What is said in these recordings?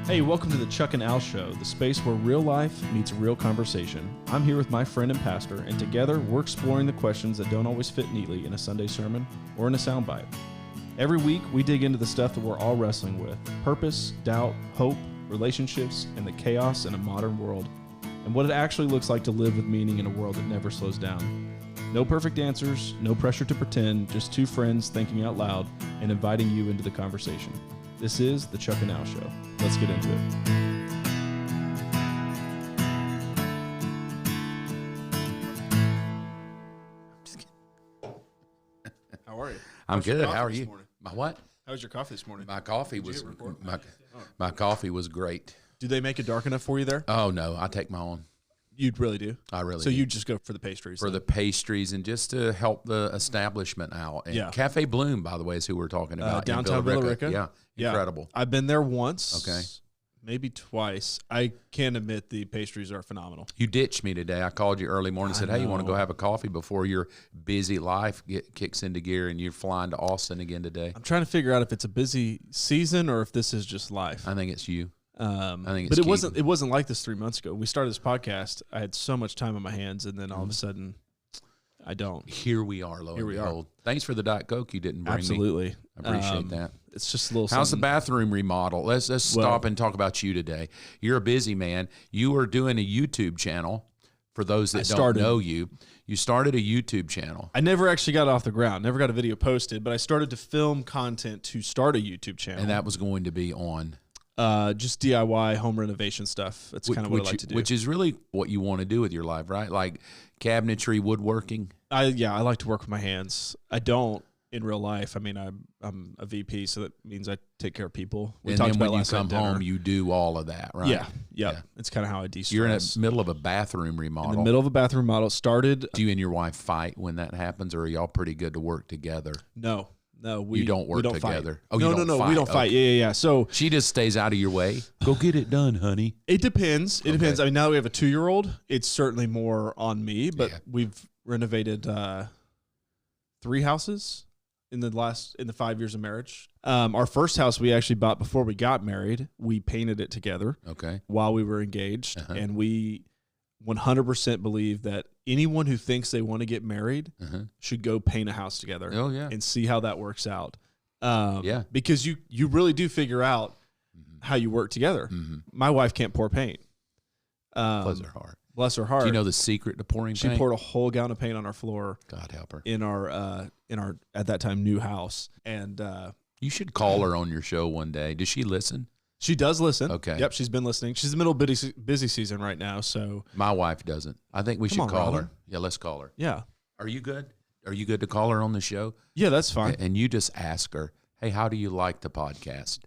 Hey, welcome to the Chuck and Al Show, the space where real life meets real conversation. I'm here with my friend and pastor, and together we're exploring the questions that don't always fit neatly in a Sunday sermon or in a soundbite. Every week, we dig into the stuff that we're all wrestling with: purpose, doubt, hope, relationships, and the chaos in a modern world, and what it actually looks like to live with meaning in a world that never slows down. No perfect answers, no pressure to pretend, just two friends thinking out loud and inviting you into the conversation. This is the Chuck and Al Show. Let's get into it. How are you? I'm good. How are you? My what? How was your coffee this morning? My coffee was my coffee was great. Do they make it dark enough for you there? Oh no, I take my own. You really do? I really So do. you just go for the pastries? For the pastries and just to help the establishment out. And Yeah. Cafe Bloom, by the way, is who we're talking about. in downtown Villa Rica? Yeah, incredible. I've been there once. Okay. Maybe twice. I can admit the pastries are phenomenal. You ditched me today. I called you early morning and said, hey, you want to go have a coffee before your busy life kicks into gear and you're flying to Austin again today? I'm trying to figure out if it's a busy season or if this is just life. I think it's you. I think but it's it wasn't like this 3 months ago. We started this podcast. I had so much time on my hands, and then all of a sudden, I don't. Here we are, lo and behold. Thanks for the Diet Coke you didn't bring me. Absolutely. I appreciate that. It's just a little How's something. the bathroom remodel? Let's stop and talk about you today. You're a busy man. You are doing a YouTube channel. For those that don't know you, you started a YouTube channel. I never actually got off the ground, never got a video posted, but I started to film content to start a YouTube channel. And that was going to be on? Just DIY home renovation stuff. That's kind of what I like to do. Which is really what you want to do with your life, right? Like cabinetry, woodworking. I like to work with my hands. I don't in real life. I mean, I'm a VP, so that means I take care of people. And then when you come home, you do all of that, right? Yeah. It's kind of how I de-stress. You're in the middle of a bathroom remodel. In the middle of a bathroom remodel. Started. Do you and your wife fight when that happens, or are y'all pretty good to work together? No, you don't work together. Fight. Oh, no, we don't fight. Yeah. So she just stays out of your way. Go get it done, honey. It depends. It depends. I mean, now that we have a 2-year-old, it's certainly more on me. But we've renovated 3 houses in the 5 years of marriage. Our first house we actually bought before we got married. We painted it together. Okay. While we were engaged, and we 100% believe that anyone who thinks they want to get married should go paint a house together. Oh, yeah. And see how that works out. Yeah. Because you really do figure out how you work together. My wife can't pour paint. Bless her heart. Bless her heart. Do you know the secret to pouring paint? She poured a whole gallon of paint on our floor. God help her. In our at that time new house. And you should call her on your show one day. Does she listen? She does listen. Okay. Yep, she's been listening. She's in the middle of busy season right now, so. My wife doesn't. I think we should call her. Yeah, let's call her. Yeah. Are you good? Are you good to call her on the show? Yeah, that's fine. And you just ask her, hey, how do you like the podcast?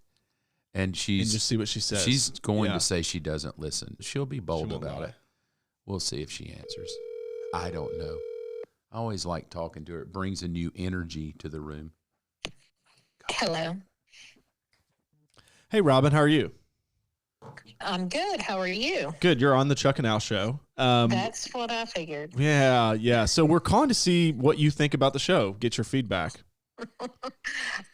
And just see what she says. She's going to say she doesn't listen. She'll be bold about it. We'll see if she answers. I don't know. I always like talking to her. It brings a new energy to the room. Hello. Hey, Robin, how are you? I'm good. How are you? Good. You're on the Chuck and Al Show. That's what I figured. Yeah. So we're calling to see what you think about the show. Get your feedback.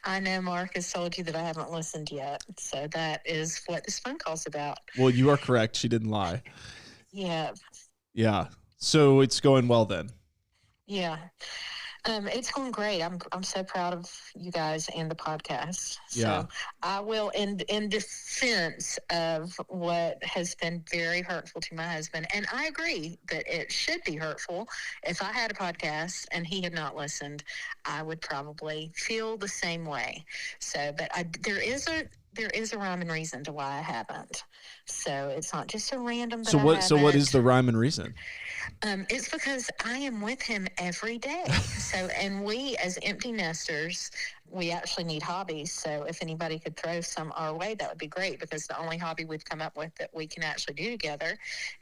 I know Mark has told you that I haven't listened yet, so that is what this phone call's about. Well, you are correct. She didn't lie. Yeah. Yeah. So it's going well then. Yeah. It's going great. I'm so proud of you guys and the podcast. Yeah. So I will, in defense of what has been very hurtful to my husband, and I agree that it should be hurtful. If I had a podcast and he had not listened, I would probably feel the same way. So, but there is a rhyme and reason to why I haven't. So it's not just a random. So what is the rhyme and reason? It's because I am with him every day. So, and we as empty nesters, we actually need hobbies. So if anybody could throw some our way, that would be great, because the only hobby we've come up with that we can actually do together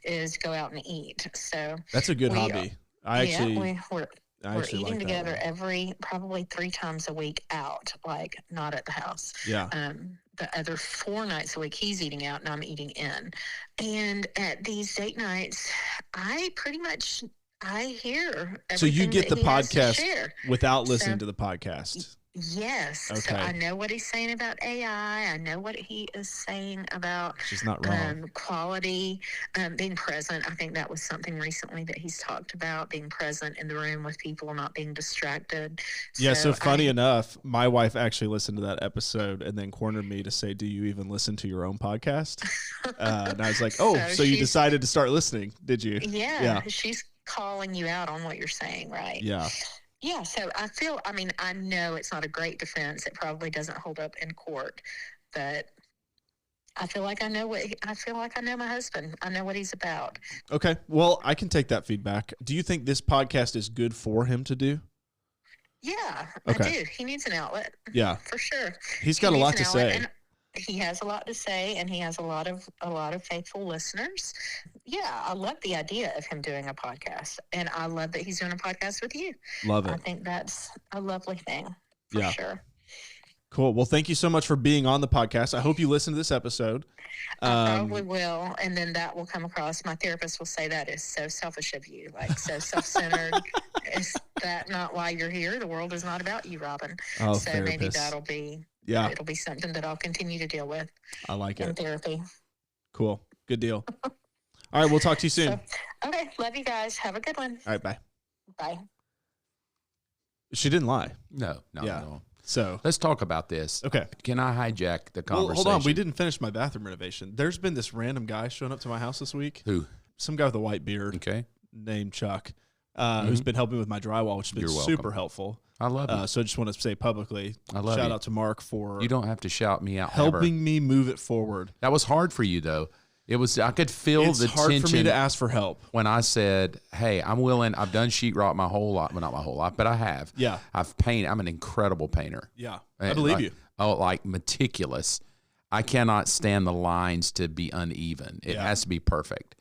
is go out and eat. So that's a good hobby. We're eating together probably 3 times a week out, like not at the house. Yeah. The other 4 nights a week he's eating out and I'm eating in. And at these date nights, I hear so you everything get the that he has to podcast share. without listening to the podcast. Yes. Okay. So I know what he's saying about AI. I know what he is saying about She's not wrong. quality, being present. I think that was something recently that he's talked about, being present in the room with people, not being distracted. Yeah, so funny enough, my wife actually listened to that episode and then cornered me to say, do you even listen to your own podcast? And I was like, oh, so you decided to start listening, did you? Yeah. She's calling you out on what you're saying, right? Yeah. Yeah, so I know it's not a great defense. It probably doesn't hold up in court, but I feel like I know my husband. I know what he's about. Okay. Well, I can take that feedback. Do you think this podcast is good for him to do? Yeah, okay. I do. He needs an outlet. Yeah. For sure. He's got a lot to say. And he has a lot to say, and he has a lot of faithful listeners. Yeah, I love the idea of him doing a podcast, and I love that he's doing a podcast with you. Love it. I think that's a lovely thing, for sure. Cool. Well, thank you so much for being on the podcast. I hope you listen to this episode. I probably will, and then that will come across. My therapist will say that is so selfish of you, like so self-centered. Is that not why you're here? The world is not about you, Robin. Oh, so therapist. Maybe that'll be it'll be something that I'll continue to deal with. I like it. In therapy. Cool. Good deal. All right, we'll talk to you soon. Okay, love you guys. Have a good one. All right, bye. Bye. She didn't lie. No. So let's talk about this. Okay. Can I hijack the conversation? Well, hold on. We didn't finish my bathroom renovation. There's been this random guy showing up to my house this week. Who? Some guy with a white beard. Okay. Named Chuck, who's been helping with my drywall, which has been super helpful. I love it. So I just want to say publicly, shout out to Mark for you don't have to shout me out. Helping me move it forward. That was hard for you though. It was. I could feel the tension. It's hard for me to ask for help. When I said, "Hey, I'm willing. I've done sheetrock my whole life. Well, not my whole life, but I have. Yeah. I've painted. I'm an incredible painter. Yeah, I believe you. Oh, like meticulous. I cannot stand the lines to be uneven. It has to be perfect.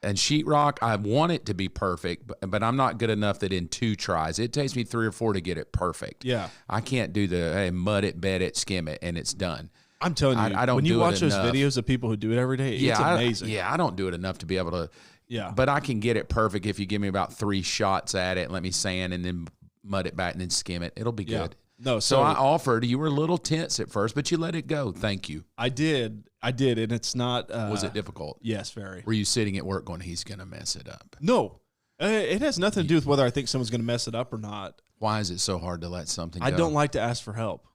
And sheetrock, I want it to be perfect, but I'm not good enough that in 2 tries. It takes me 3 or 4 to get it perfect. Yeah. I can't do the mud it, bed it, skim it, and it's done. I'm telling you, I don't when you watch those videos of people who do it every day, it's amazing. I don't do it enough to be able to. Yeah. But I can get it perfect if you give me about 3 shots at it and let me sand and then mud it back and then skim it. It'll be good. No, so I offered. You were a little tense at first, but you let it go. Thank you. I did, and it's not. Was it difficult? Yes, very. Were you sitting at work going, "He's going to mess it up"? No, it has nothing to do with whether I think someone's going to mess it up or not. Why is it so hard to let something go? I don't like to ask for help.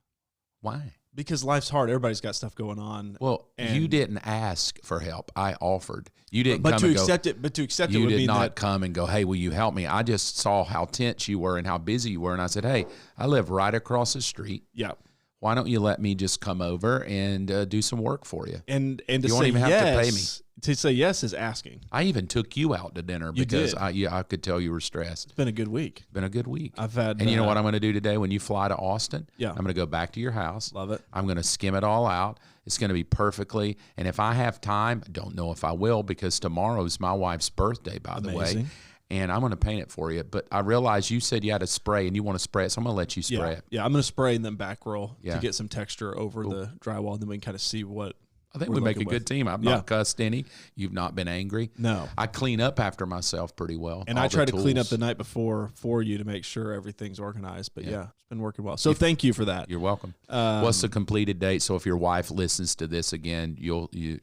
Why? Because life's hard. Everybody's got stuff going on. Well, you didn't ask for help. I offered. You didn't come and go. But to accept it would mean did not that come and go, "Hey, will you help me?" I just saw how tense you were and how busy you were, and I said, "Hey, I live right across the street. Yeah. Why don't you let me just come over and do some work for you?" And to you won't say even yes, have to pay me. To say yes is asking. I even took you out to dinner because I could tell you were stressed. It's been a good week. Been a good week. I've had, and you know what I'm going to do today when you fly to Austin? Yeah. I'm going to go back to your house. Love it. I'm going to skim it all out. It's going to be perfectly. And if I have time, I don't know if I will because tomorrow's my wife's birthday, by the way. And I'm going to paint it for you. But I realize you said you had a spray and you want to spray it, so I'm going to let you spray it. Yeah, I'm going to spray and then back roll to get some texture over the drywall, and then we can kind of see what. I think we make a good team. I've not cussed any. You've not been angry. No. I clean up after myself pretty well. And I try to clean up the night before for you to make sure everything's organized. But it's been working well. So thank you for that. You're welcome. What's the completed date? So if your wife listens to this again,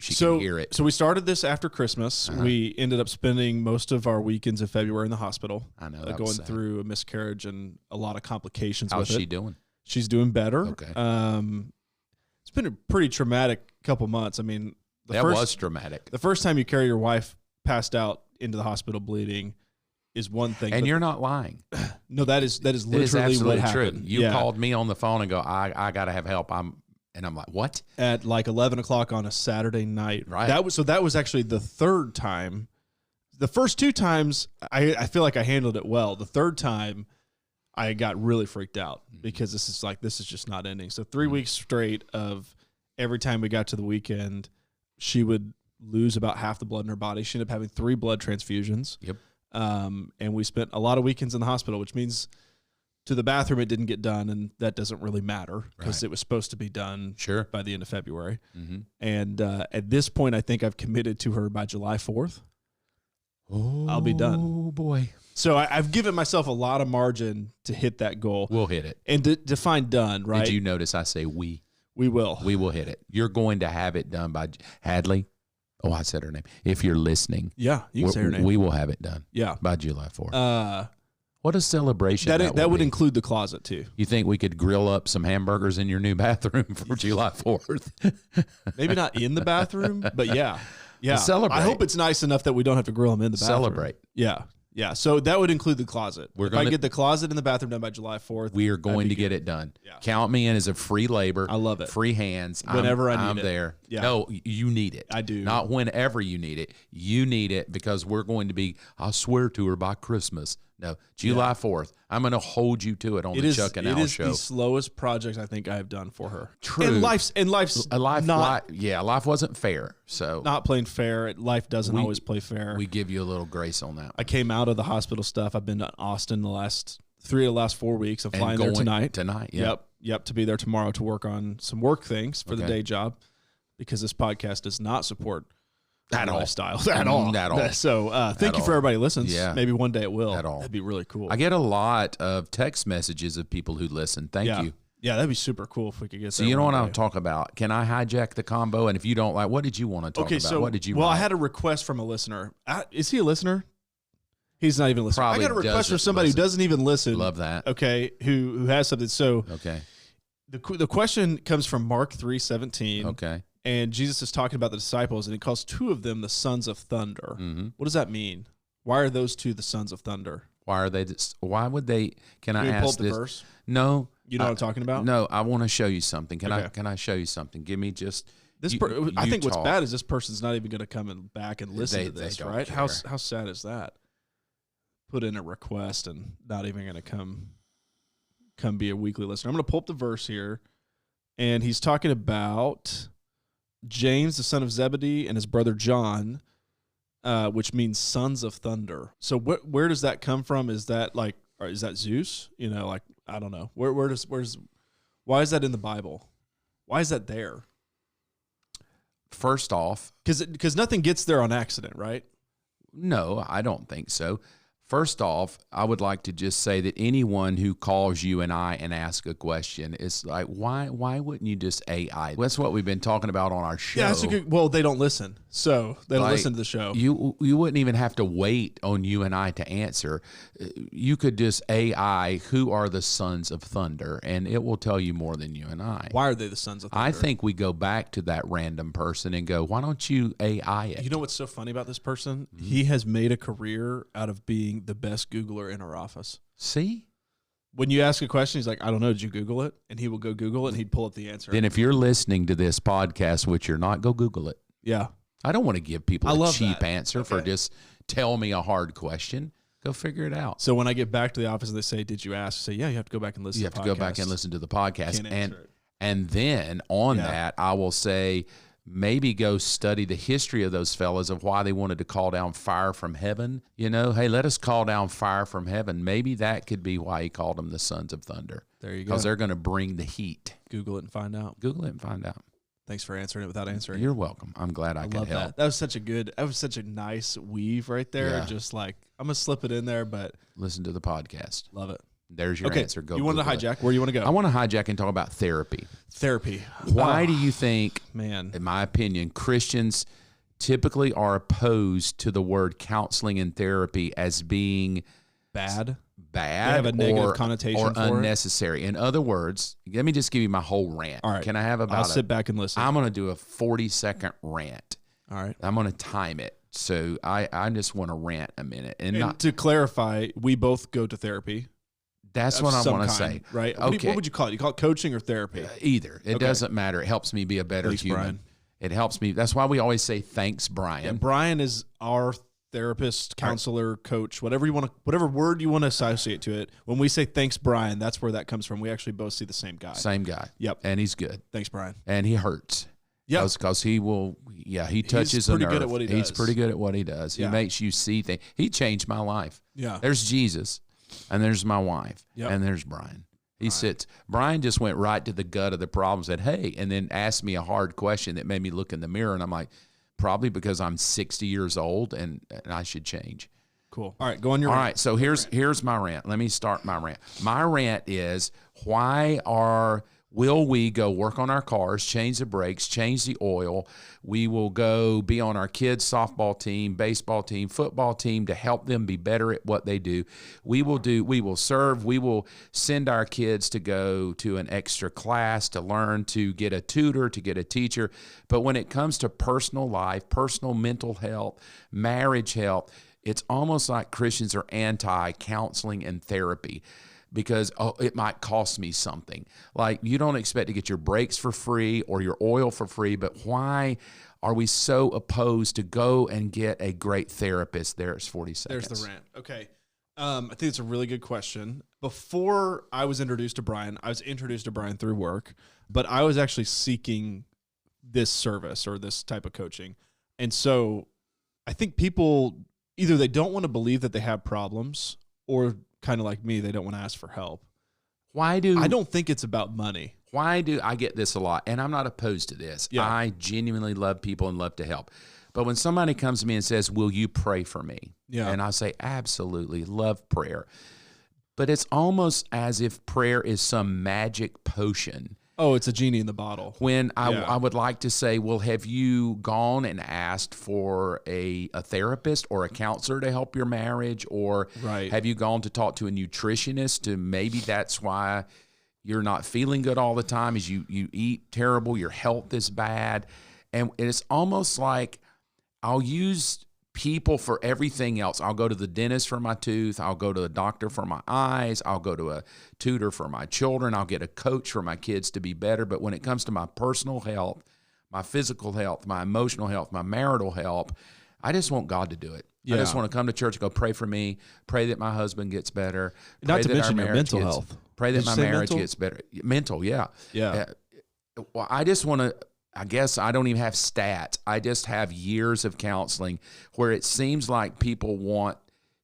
she can hear it. So we started this after Christmas. We ended up spending most of our weekends in February in the hospital. I know. Going through a miscarriage and a lot of complications How's with it. she doing? She's doing better. Okay. It's been a pretty traumatic couple months. I mean, was traumatic. The first time you carry your wife passed out into the hospital bleeding is one thing. And you're not lying. No, that is literally what happened. True. You called me on the phone and go, I got to have help. I'm like, what? At like 11 o'clock on a Saturday night. Right. That was actually the third time. The first 2 times, I feel like I handled it well. The third time, I got really freaked out because this is just not ending. So 3 weeks straight of every time we got to the weekend, she would lose about half the blood in her body. She ended up having 3 blood transfusions. Yep. And we spent a lot of weekends in the hospital, which means to the bathroom it didn't get done, and that doesn't really matter because it was supposed to be done by the end of February. Mm-hmm. And at this point, I think I've committed to her by July 4th. Oh, I'll be done. Oh, boy. So I've given myself a lot of margin to hit that goal. We'll hit it. And to define done, right? Did you notice I say we? We will. We will hit it. You're going to have it done by Hadley. Oh, I said her name. If you're listening. Yeah, you can say her name. We will have it done. Yeah. By July 4th. What a celebration that would include the closet, too. You think we could grill up some hamburgers in your new bathroom for July 4th? Maybe not in the bathroom, but yeah. Yeah. Celebrate. I hope it's nice enough that we don't have to grill them in the bathroom. Celebrate. Yeah. Yeah. So that would include the closet. If I get the closet and the bathroom done by July 4th. We are going to get it done. Yeah. Count me in as a free labor. I love it. Free hands. Whenever I need I'm it. there. Yeah. No, you need it. I do. Not whenever you need it. You need it because we're going to be, I swear to her by Christmas. No, July 4th. I'm going to hold you to it on the Chuck and Al show. It is the slowest project I think I have done for her. True. And life's life wasn't fair. So not playing fair. Life doesn't always play fair. We give you a little grace on that. I came out of the hospital stuff. I've been to Austin the last 3 of the last 4 weeks. I'm flying there tonight. Yeah. Yep. To be there tomorrow to work on some work things for the day job, because this podcast does not support that lifestyle at all. So thank you for everybody who listens. Yeah. Maybe one day it will. At all. That'd be really cool. I get a lot of text messages of people who listen. Thank you. Yeah, that'd be super cool if we could get so you know what I'm talking about. Can I hijack the combo? And if you don't like, what did you want to talk about? So, what did you Well, write? I had a request from a listener. Is he a listener? He's not even listening. Probably I got a request from somebody who doesn't even listen. Love that. Okay, who has something. So okay. The question comes from Mark 3:17. Okay. And Jesus is talking about the disciples, and he calls 2 of them the sons of thunder. Mm-hmm. What does that mean? Why are those 2 the sons of thunder? Why are they? Why would they? Can I ask pull up the this? verse? No. You know what I'm talking about? No, I want to show you something. Can I show you something? Give me just this. I think what's bad is this person's not even going to come back and listen to this, right? How sad is that? Put in a request and not even going to come be a weekly listener. I'm going to pull up the verse here, and he's talking about James, the son of Zebedee, and his brother John, which means sons of thunder. So where does that come from? Is that is that Zeus? I don't know. Why is that in the Bible? Why is that there? First off, because nothing gets there on accident, right? No, I don't think so. First off, I would like to just say that anyone who calls you and I and asks a question is like, why wouldn't you just AI? That's what we've been talking about on our show. Yeah, well, they don't listen. So they don't listen to the show. You wouldn't even have to wait on you and I to answer. You could just AI, who are the sons of thunder, and it will tell you more than you and I. Why are they the sons of thunder? I think we go back to that random person and go, why don't you AI it? You know what's so funny about this person? Mm-hmm. He has made a career out of being the best Googler in our office. See? When you ask a question, he's like, I don't know, did you Google it? And he will go Google it, and he'd pull up the answer. Then if you're listening to this podcast, which you're not, go Google it. Yeah. I don't want to give people a cheap answer for just tell me a hard question. Go figure it out. So when I get back to the office and they say, did you ask? I say, yeah, you have to go back and listen to the podcast. You have to go back and listen to the podcast. And then on that, I will say, maybe go study the history of those fellas of why they wanted to call down fire from heaven. Hey, let us call down fire from heaven. Maybe that could be why he called them the sons of thunder. There you go. Because they're going to bring the heat. Google it and find out. Google it and find out. Thanks for answering it without answering. You're welcome. I'm glad I could help. That was such a nice weave right there. Yeah. Just like, I'm going to slip it in there, but listen to the podcast. Love it. There's your answer. Go. You want to hijack? Where do you want to go? I want to hijack and talk about therapy. Therapy. Why do you think, in my opinion, Christians typically are opposed to the word counseling and therapy as being bad? They have a negative connotation or for unnecessary. In other words, let me just give you my whole rant. All right. Can I have I'll sit back and listen. I'm going to do a 40-second rant. All right. I'm going to time it. So I just want to rant a minute. And not to clarify, we both go to therapy. That's what I want to say. Right. Okay. What would you call it? You call it coaching or therapy? Either. It doesn't matter. It helps me be a better human. Brian. It helps me. That's why we always say thanks, Brian. And Brian is our therapist, counselor, coach, whatever word you want to associate to it. When we say thanks, Brian, that's where that comes from. We actually both see the same guy. Same guy. Yep. And he's good. Thanks, Brian. And he hurts. Yeah. Because he will, he touches a nerve. He's pretty good at what he does. He's pretty good at what he does. He makes you see things. He changed my life. Yeah. There's Jesus, and there's my wife, and there's Brian. Brian just went right to the gut of the problem, said, hey, and then asked me a hard question that made me look in the mirror, and I'm like, probably because I'm 60 years old and I should change. Cool. All right, go on your All rant. right, so here's my rant. Let me start my rant. My rant is, will we go work on our cars, change the brakes, change the oil? We will go be on our kids' softball team, baseball team, football team to help them be better at what they do. We will serve, we will send our kids to go to an extra class, to learn, to get a tutor, to get a teacher. But when it comes to personal life, personal mental health, marriage health, it's almost like Christians are anti-counseling and therapy because it might cost me something. Like, you don't expect to get your brakes for free or your oil for free, but why are we so opposed to go and get a great therapist? There's 40 seconds. There's the rant. Okay. I think it's a really good question. Before I was introduced to Brian through work, but I was actually seeking this service or this type of coaching. And so I think people, either they don't want to believe that they have problems, or kind of like me, they don't want to ask for help. I don't think it's about money. I get this a lot, and I'm not opposed to this. Yeah. I genuinely love people and love to help. But when somebody comes to me and says, will you pray for me? Yeah. And I say, absolutely, love prayer. But it's almost as if prayer is some magic potion. Oh, it's a genie in the bottle. When I would like to say, well, have you gone and asked for a therapist or a counselor to help your marriage? Or have you gone to talk to a nutritionist to maybe that's why you're not feeling good all the time, is you eat terrible, your health is bad. And it's almost like I'll use people for everything else. I'll go to the dentist for my tooth. I'll go to a doctor for my eyes. I'll go to a tutor for my children. I'll get a coach for my kids to be better. But when it comes to my personal health, my physical health, my emotional health, my marital health, I just want God to do it. Yeah. I just want to come to church and go, pray for me, pray that my husband gets better. Not to mention your mental health. Pray that my marriage gets better. Mental, yeah. Yeah. Well, I just want to, I guess I don't even have stats. I just have years of counseling where it seems like people want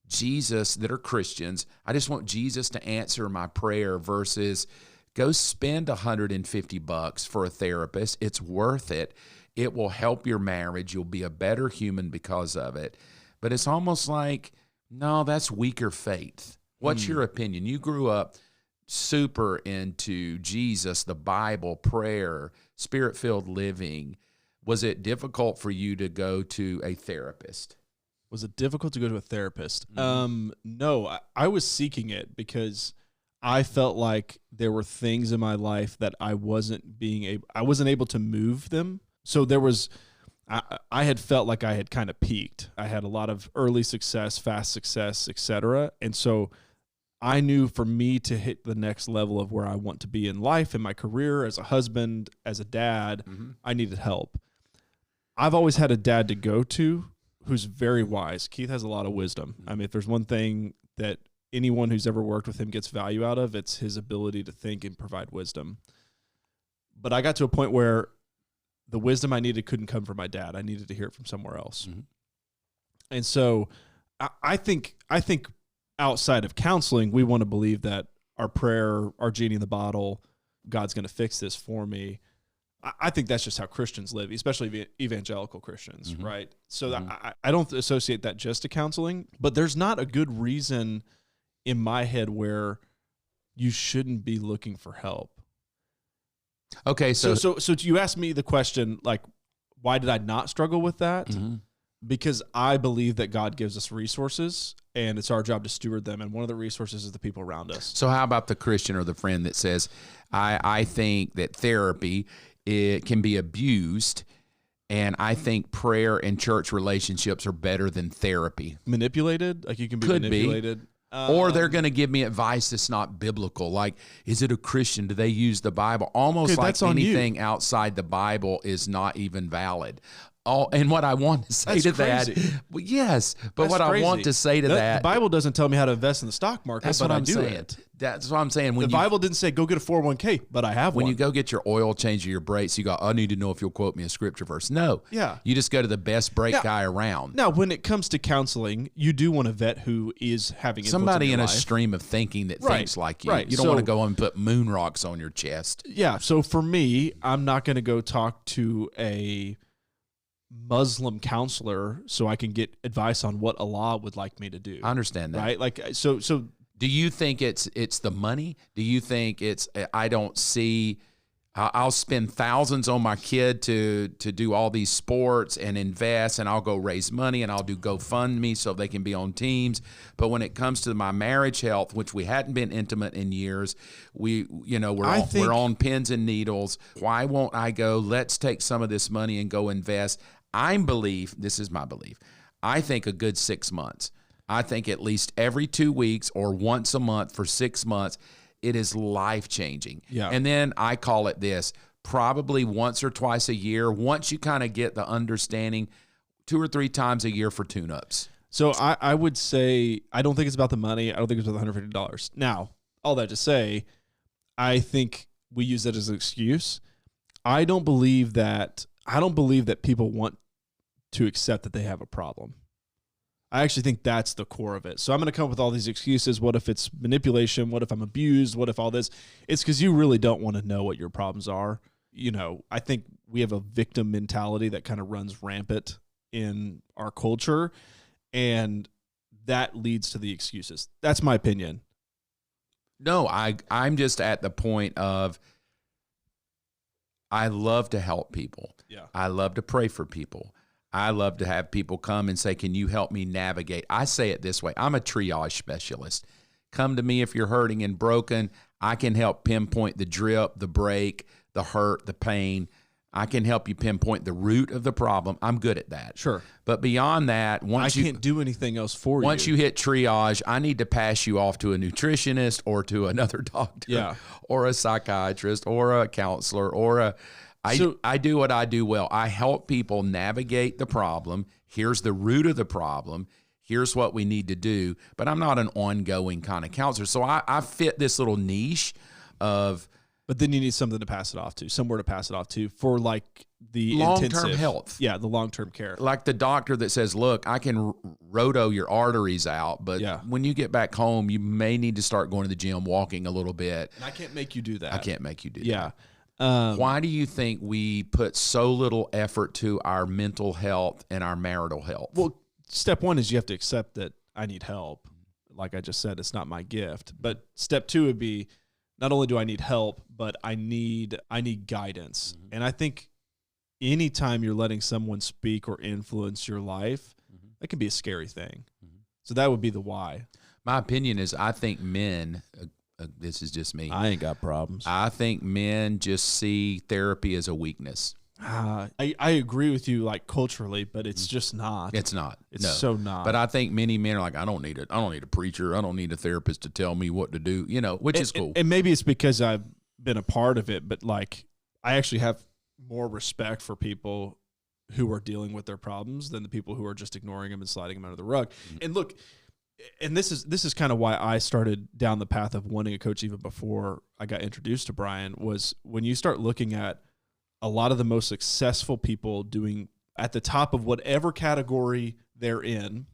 Jesus that are Christians. I just want Jesus to answer my prayer versus go spend $150 for a therapist. It's worth it. It will help your marriage. You'll be a better human because of it. But it's almost like, no, that's weaker faith. What's your opinion? You grew up super into Jesus, the Bible, prayer, Spirit-filled living. Was it difficult for you to go to a therapist? Was it difficult to go to a therapist? No, I was seeking it because I felt like there were things in my life that I wasn't able to move them. So I had felt like I had kind of peaked. I had a lot of early success, fast success, etc. And so I knew for me to hit the next level of where I want to be in life, in my career, as a husband, as a dad, I needed help. I've always had a dad to go to who's very wise. Keith has a lot of wisdom. I mean, if there's one thing that anyone who's ever worked with him gets value out of, it's his ability to think and provide wisdom. But I got to a point where the wisdom I needed couldn't come from my dad. I needed to hear it from somewhere else. And so I think outside of counseling, we want to believe that our prayer, our genie in the bottle, God's going to fix this for me. I think that's just how Christians live, especially evangelical Christians, right? So I don't associate that just to counseling, but there's not a good reason in my head where you shouldn't be looking for help. Okay, so you asked me the question, like, why did I not struggle with that? Because I believe that God gives us resources, and it's our job to steward them. And one of the resources is the people around us. So how about the Christian or the friend that says, I think that therapy, it can be abused, and I think prayer and church relationships are better than therapy. Manipulated? Like you can be manipulated? Or they're going to give me advice that's not biblical. Like, is it a Christian? Do they use the Bible? Almost like anything outside the Bible is not even valid. And what I want to say to that, well, yes, but what I want to say to that, the Bible doesn't tell me how to invest in the stock market. That's what I'm saying. That's what I'm saying. When the Bible didn't say go get a 401k, but I have one. When you go get your oil change or your brakes, you go, I need to know if you'll quote me a scripture verse. No, you just go to the best brake guy around. Now, when it comes to counseling, you do want to vet who is having somebody in a life. stream of thinking that thinks like you. You don't want to go and put moon rocks on your chest. Yeah. So for me, I'm not going to go talk to a Muslim counselor so I can get advice on what Allah would like me to do. I understand that. Right? Like, so do you think it's the money? Do you think it's, I don't see, I'll spend thousands on my kid to do all these sports and invest, and I'll go raise money and I'll do GoFundMe so they can be on teams. But when it comes to my marriage health, which we hadn't been intimate in years, we're on pins and needles. Why won't I go, let's take some of this money and go invest? This is my belief. I think a good 6 months. I think at least every 2 weeks or once a month for 6 months, it is life-changing. Yeah. And then I call it this, probably once or twice a year, once you kind of get the understanding, 2 or 3 times a year for tune-ups. So I would say I don't think it's about the money. I don't think it's about the $150. Now, all that to say, I think we use that as an excuse. I don't believe that people want to accept that they have a problem. I actually think that's the core of it. So I'm going to come up with all these excuses. What if it's manipulation? What if I'm abused? What if all this? It's because you really don't want to know what your problems are. I think we have a victim mentality that kind of runs rampant in our culture, and that leads to the excuses. That's my opinion. No, I'm just at the point of I love to help people. Yeah. I love to pray for people. I love to have people come and say, can you help me navigate? I say it this way. I'm a triage specialist. Come to me if you're hurting and broken. I can help pinpoint the drip, the break, the hurt, the pain. I can help you pinpoint the root of the problem. I'm good at that. Sure. But beyond that, I can't do anything else for you. Once you hit triage, I need to pass you off to a nutritionist or to another doctor or a psychiatrist or a counselor or I do what I do well. I help people navigate the problem. Here's the root of the problem. Here's what we need to do. But I'm not an ongoing kind of counselor. So I fit this little niche of... But then you need something to pass it off to, somewhere to pass it off to for like the long-term health. Yeah, the long-term care. Like the doctor that says, look, I can roto your arteries out, but when you get back home, you may need to start going to the gym, walking a little bit. And I can't make you do that. I can't make you do that. Yeah. Why do you think we put so little effort to our mental health and our marital health? Well, step one is you have to accept that I need help. Like I just said, it's not my gift. But step two would be, not only do I need help, but I need guidance. Mm-hmm. And I think anytime you're letting someone speak or influence your life, that can be a scary thing. Mm-hmm. So that would be the why. My opinion is I think men... this is just me. I ain't got problems. I think men just see therapy as a weakness. I agree with you, like culturally, but it's just not. It's not. It's so not. But I think many men are like, I don't need it. I don't need a preacher. I don't need a therapist to tell me what to do. Which is cool. And maybe it's because I've been a part of it, but like I actually have more respect for people who are dealing with their problems than the people who are just ignoring them and sliding them under the rug. Mm-hmm. And look. And this is kind of why I started down the path of wanting a coach even before I got introduced to Brian, was when you start looking at a lot of the most successful people doing at the top of whatever category they're in,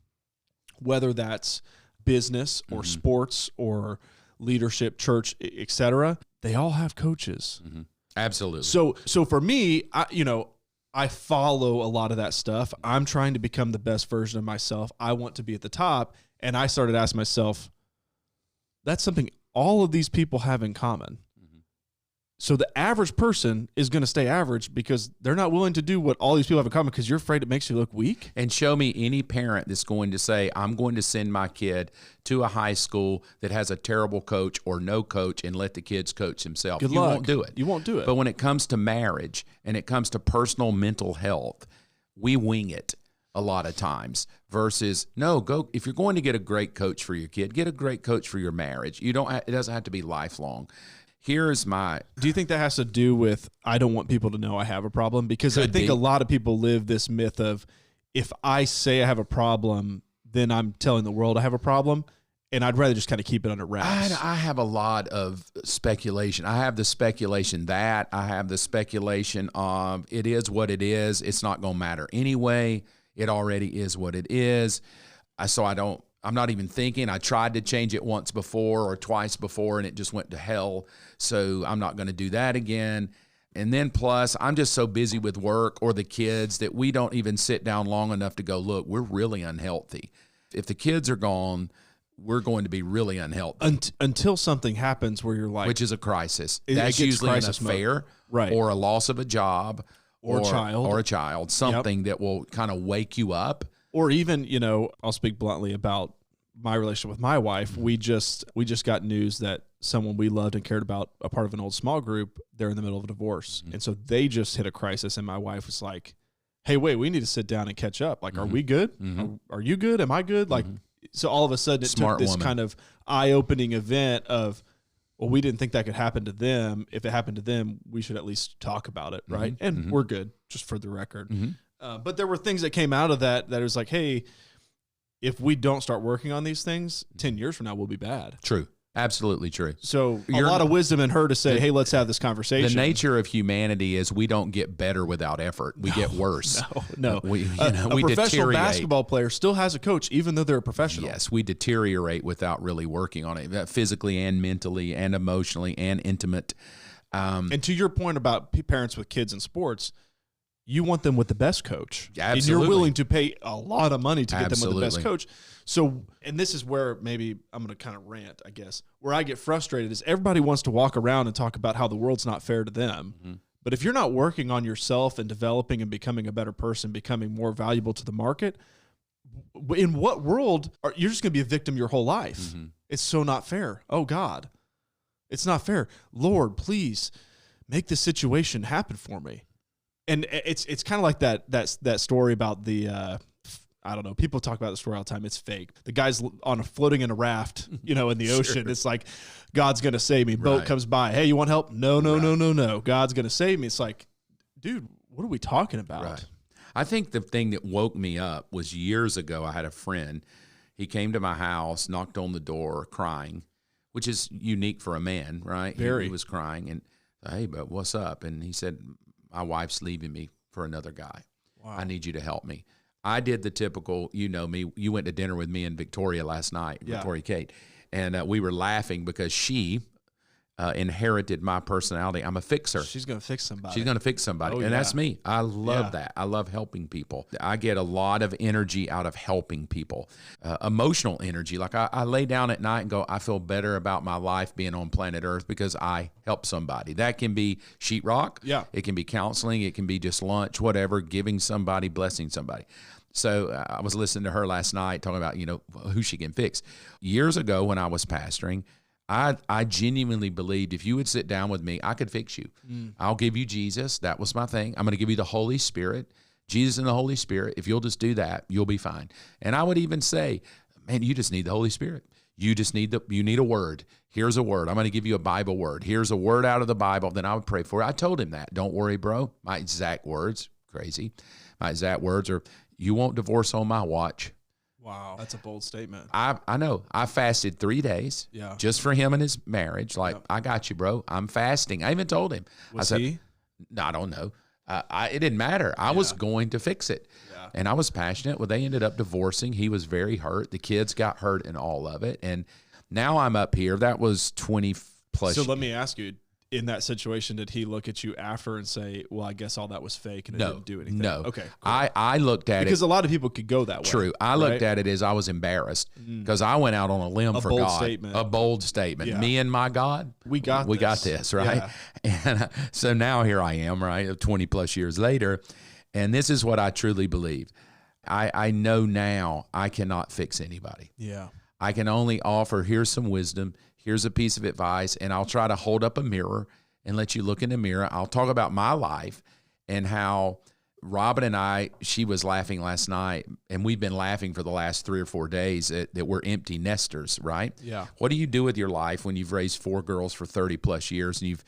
whether that's business or sports or leadership, church, etc., they all have coaches. Mm-hmm. Absolutely. So for me, I follow a lot of that stuff. I'm trying to become the best version of myself. I want to be at the top. And I started asking myself, that's something all of these people have in common. Mm-hmm. So the average person is going to stay average because they're not willing to do what all these people have in common because you're afraid it makes you look weak. And show me any parent that's going to say, I'm going to send my kid to a high school that has a terrible coach or no coach and let the kids coach themselves. Good luck. You won't do it. You won't do it. But when it comes to marriage and it comes to personal mental health, we wing it a lot of times versus go. If you're going to get a great coach for your kid, get a great coach for your marriage. It doesn't have to be lifelong. Do you think that has to do with, I don't want people to know I have a problem? Because I think a lot of people live this myth of, if I say I have a problem, then I'm telling the world I have a problem. And I'd rather just kind of keep it under wraps. I have a lot of speculation. I have the speculation that I have the speculation of it is what it is. It's not going to matter anyway. It already is what it is. I'm not even thinking. I tried to change it once before or twice before, and it just went to hell. So I'm not going to do that again. And then plus, I'm just so busy with work or the kids that we don't even sit down long enough to go, look, we're really unhealthy. If the kids are gone, we're going to be really unhealthy. Until something happens where you're like... Which is a crisis. It That's gets usually an crisis affair, mode. Right. Or a loss of a job. Or a child. Something that will kind of wake you up. Or even, I'll speak bluntly about my relationship with my wife. We just got news that someone we loved and cared about, a part of an old small group, they're in the middle of a divorce. And so they just hit a crisis, and my wife was like, hey, wait, we need to sit down and catch up. Like, are we good? Are you good? Am I good? Like, so all of a sudden it took this kind of eye-opening event of, well, we didn't think that could happen to them. If it happened to them, we should at least talk about it, right? And we're good, just for the record. But there were things that came out of that was like, hey, if we don't start working on these things, 10 years from now, we'll be bad. True. Absolutely true. So a lot of wisdom in her to say, hey, let's have this conversation. The nature of humanity is we don't get better without effort. We get worse. No. We professional deteriorate. basketball player still has a coach, even though they're a professional. Yes, we deteriorate without really working on it, physically and mentally and emotionally and intimate. And to your point about parents with kids in sports, you want them with the best coach. Absolutely. And you're willing to pay a lot of money to get them with the best Absolutely. coach. So, and this is where maybe I'm going to kind of rant, I guess. Where I get frustrated is everybody wants to walk around and talk about how the world's not fair to them. But if you're not working on yourself and developing and becoming a better person, becoming more valuable to the market, in what world you're just going to be a victim your whole life? It's so not fair. Oh, God. It's not fair. Lord, please make this situation happen for me. And it's kind of like that story about the I don't know. People talk about the story all the time. It's fake. The guy's floating in a raft, in the ocean. It's like, God's gonna save me. Boat comes by. Hey, you want help? No. God's gonna save me. It's like, dude, what are we talking about? Right. I think the thing that woke me up was years ago. I had a friend. He came to my house, knocked on the door, crying, which is unique for a man, right? Very. He was crying, and hey, but what's up? And he said, my wife's leaving me for another guy. Wow. I need you to help me. I did the typical, me, you went to dinner with me and Victoria last night, Victoria Kate, and we were laughing because she inherited my personality. I'm a fixer. She's going to fix somebody. She's going to fix somebody. And that's me. I love that. I love helping people. I get a lot of energy out of helping people, emotional energy. Like I lay down at night and go, I feel better about my life being on planet Earth because I help somebody. That can be sheetrock. Yeah. It can be counseling. It can be just lunch, whatever, giving somebody, blessing somebody. So I was listening to her last night talking about, who she can fix. Years ago when I was pastoring, I genuinely believed if you would sit down with me, I could fix you. I'll give you Jesus. That was my thing. I'm going to give you the Holy Spirit, Jesus and the Holy Spirit. If you'll just do that, you'll be fine. And I would even say, man, you just need the Holy Spirit. You just need you need a word. Here's a word. I'm going to give you a Bible word. Here's a word out of the Bible. Then I would pray for it. I told him that. Don't worry, bro. My exact words, crazy. My exact words are, you won't divorce on my watch. Wow, that's a bold statement. I know. I fasted 3 days just for him and his marriage. Like, I got you, bro. I'm fasting. I even told him. Was I said, he? No, I don't know. It didn't matter. I was going to fix it. Yeah. And I was passionate. Well, they ended up divorcing. He was very hurt. The kids got hurt in all of it. And now I'm up here. That was 20 plus. So let me ask you, in that situation, did he look at you after and say, well, I guess all that was fake and it didn't do anything? No. Okay. Cool. I looked at it. Because a lot of people could go that way. True. I looked at it as I was embarrassed because I went out on a limb for God. Statement. A bold statement. Yeah. Me and my God. We got this, right? Yeah. And so now here I am, right, 20 plus years later. And this is what I truly believe. I know now I cannot fix anybody. Yeah. I can only offer, here's some wisdom, here's a piece of advice, and I'll try to hold up a mirror and let you look in the mirror. I'll talk about my life and how Robin and I, she was laughing last night, and we've been laughing for the last 3 or 4 days that we're empty nesters, right? Yeah. What do you do with your life when you've raised 4 girls for 30 plus years and you've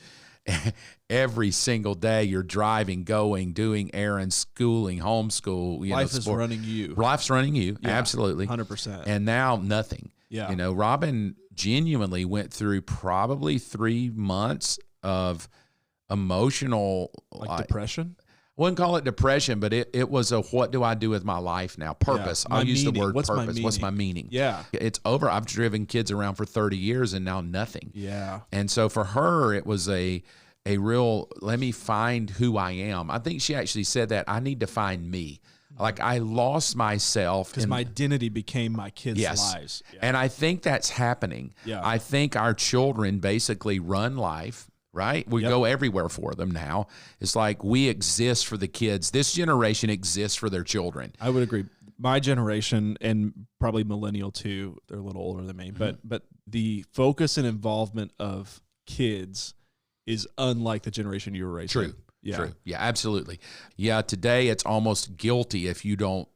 every single day you're driving, going, doing errands, schooling, homeschool. Life is running you. Life's running you, absolutely. 100%. And now nothing. Yeah. Robin genuinely went through probably 3 months of emotional. Depression? I wouldn't call it depression, but it was a what do I do with my life now? Purpose. Yeah. I'll use the word What's purpose. What's my meaning? Yeah. It's over. I've driven kids around for 30 years and now nothing. Yeah. And so for her, it was a a real, let me find who I am. I think she actually said that I need to find me. Like I lost myself. Because my identity became my kids' lives. Yeah. And I think that's happening. Yeah. I think our children basically run life, right? We go everywhere for them now. It's like we exist for the kids. This generation exists for their children. I would agree. My generation, and probably millennial too, they're a little older than me, but the focus and involvement of kids is unlike the generation you were raised in. True. Yeah, absolutely. Yeah, today it's almost guilty if you don't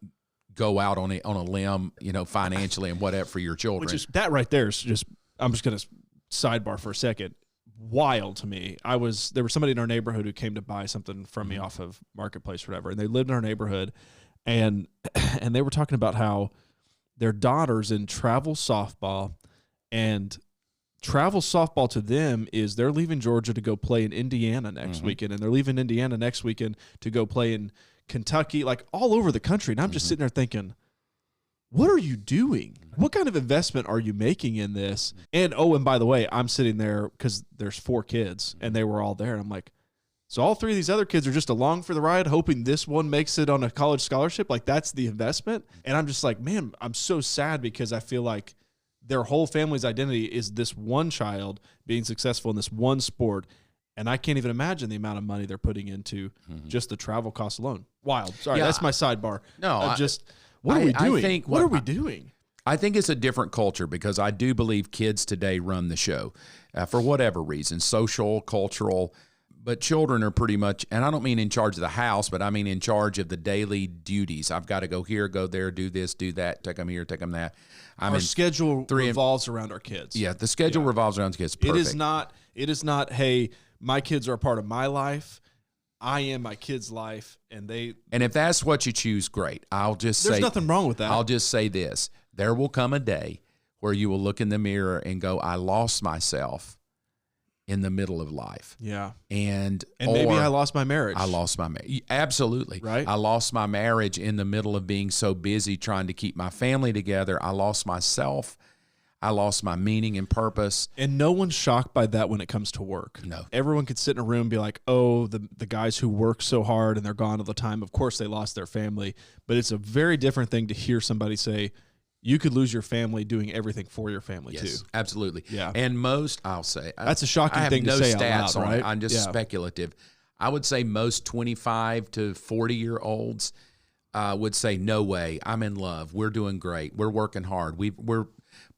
go out on a limb, financially and whatever for your children. Which is that right there is just. I'm just going to sidebar for a second. Wild to me. There was somebody in our neighborhood who came to buy something from me off of Marketplace or whatever, and they lived in our neighborhood, and they were talking about how their daughter's in travel softball, and travel softball to them is they're leaving Georgia to go play in Indiana next weekend, and they're leaving Indiana next weekend to go play in Kentucky, like all over the country. And I'm just sitting there thinking, what are you doing? What kind of investment are you making in this? And by the way, I'm sitting there because there's 4 kids, and they were all there. And I'm like, so all 3 of these other kids are just along for the ride, hoping this one makes it on a college scholarship? Like, that's the investment? And I'm just like, man, I'm so sad because I feel like their whole family's identity is this one child being successful in this one sport. And I can't even imagine the amount of money they're putting into just the travel costs alone. Wild. Sorry, that's my sidebar. No, what are we doing? What are we doing? I think it's a different culture because I do believe kids today run the show for whatever reason, social, cultural. But children are pretty much, and I don't mean in charge of the house, but I mean in charge of the daily duties. I've got to go here, go there, do this, do that, take them here, take them that. Our schedule revolves around our kids. Yeah, the schedule revolves around the kids. Perfect. It is not, hey, my kids are a part of my life. I am my kids' life, and if that's what you choose, great. There's nothing wrong with that. I'll just say this. There will come a day where you will look in the mirror and go, I lost myself in the middle of life. Yeah. And maybe I lost my marriage. I lost my marriage. Absolutely. Right. I lost my marriage in the middle of being so busy trying to keep my family together. I lost myself. I lost my meaning and purpose. And no one's shocked by that when it comes to work. No. Everyone could sit in a room and be like, oh, the guys who work so hard and they're gone all the time, of course they lost their family. But it's a very different thing to hear somebody say, you could lose your family doing everything for your family too. Absolutely. Yeah. And I'll say. That's a shocking thing to say out loud, right? I'm just speculative. I would say most 25 to 40-year-olds would say, no way, I'm in love. We're doing great. We're working hard. We're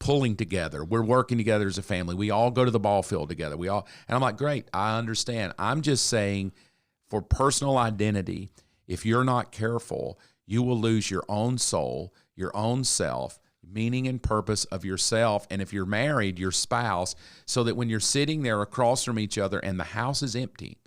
pulling together. We're working together as a family. We all go to the ball field together. And I'm like, great, I understand. I'm just saying for personal identity, if you're not careful, you will lose your own soul, your own self, meaning and purpose of yourself. And if you're married, your spouse, so that when you're sitting there across from each other and the house is empty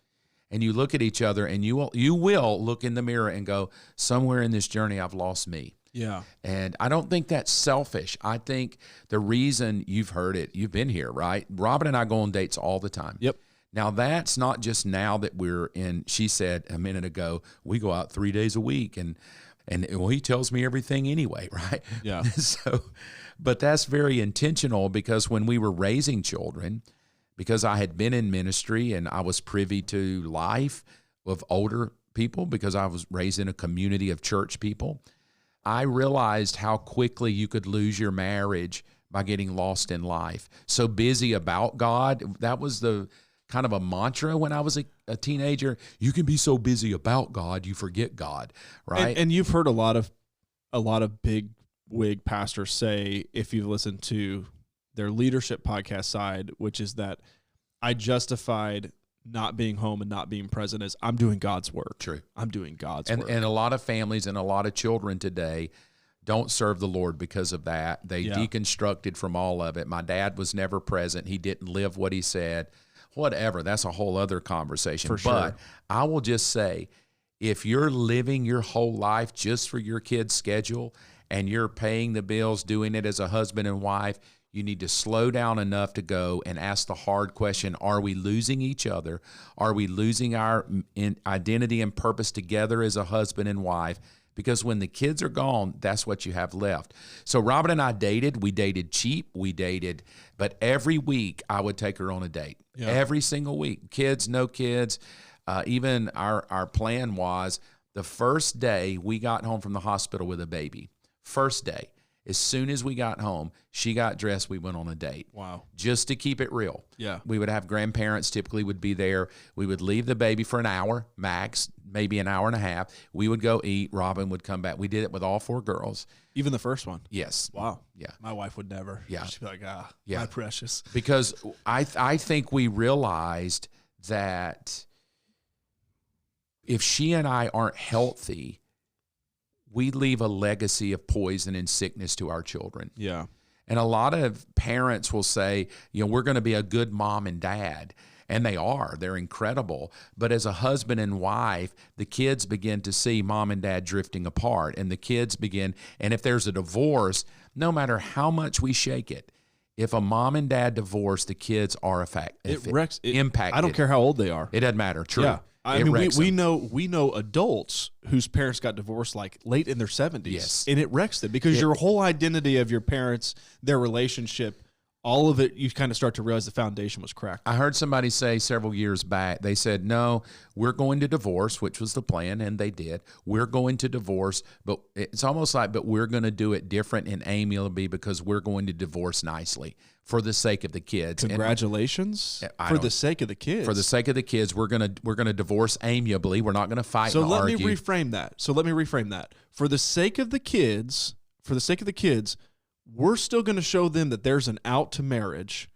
and you look at each other and you will look in the mirror and go, somewhere in this journey, I've lost me. Yeah. And I don't think that's selfish. I think the reason you've heard it, you've been here, right? Robin and I go on dates all the time. Yep. Now, that's not just now that we're in, she said a minute ago, we go out 3 days a week and he tells me everything anyway, right? Yeah. But that's very intentional because when we were raising children, because I had been in ministry and I was privy to life of older people because I was raised in a community of church people, I realized how quickly you could lose your marriage by getting lost in life. So busy about God, that was the kind of a mantra when I was a teenager. You can be so busy about God, you forget God, right? And you've heard a lot of big wig pastors say, if you've listened to their leadership podcast side, which is that I justified not being home and not being present as I'm doing God's work. True. I'm doing God's work. And a lot of families and a lot of children today don't serve the Lord because of that. They deconstructed from all of it. My dad was never present. He didn't live what he said. Whatever. That's a whole other conversation. For sure. But I will just say, if you're living your whole life just for your kid's schedule and you're paying the bills, doing it as a husband and wife, you need to slow down enough to go and ask the hard question, are we losing each other? Are we losing our identity and purpose together as a husband and wife because when the kids are gone, that's what you have left. So Robin and I dated. We dated cheap. But every week I would take her on a date. Yeah. Every single week. Kids, no kids. Even our plan was the first day we got home from the hospital with a baby. First day. As soon as we got home, she got dressed, we went on a date. Wow. Just to keep it real. Yeah. We would have grandparents typically would be there. We would leave the baby for an hour, max, maybe an hour and a half. We would go eat. Robin would come back. We did it with all 4 girls. Even the first one? Yes. Wow. Yeah. My wife would never. Yeah. She'd be like, my precious. Because I think we realized that if she and I aren't healthy, we leave a legacy of poison and sickness to our children. Yeah. And a lot of parents will say, we're going to be a good mom and dad. And they are. They're incredible. But as a husband and wife, the kids begin to see mom and dad drifting apart. And the kids begin, and if there's a divorce, no matter how much we shake it, if a mom and dad divorce, the kids are impacted. I don't care how old they are. It doesn't matter. True. Yeah. I mean, we know adults whose parents got divorced like late in their 70s. Yes. And it wrecks them because your whole identity of your parents, their relationship, all of it, you kind of start to realize the foundation was cracked. I heard somebody say several years back, they said, no, we're going to divorce, which was the plan, and they did. We're going to divorce, but it's almost like, but we're going to do it different and amiably because we're going to divorce nicely for the sake of the kids. Congratulations. For the sake of the kids. For the sake of the kids, we're going to divorce amiably. We're not going to fight and argue. So let me reframe that. For the sake of the kids, we're still going to show them that there's an out to marriage,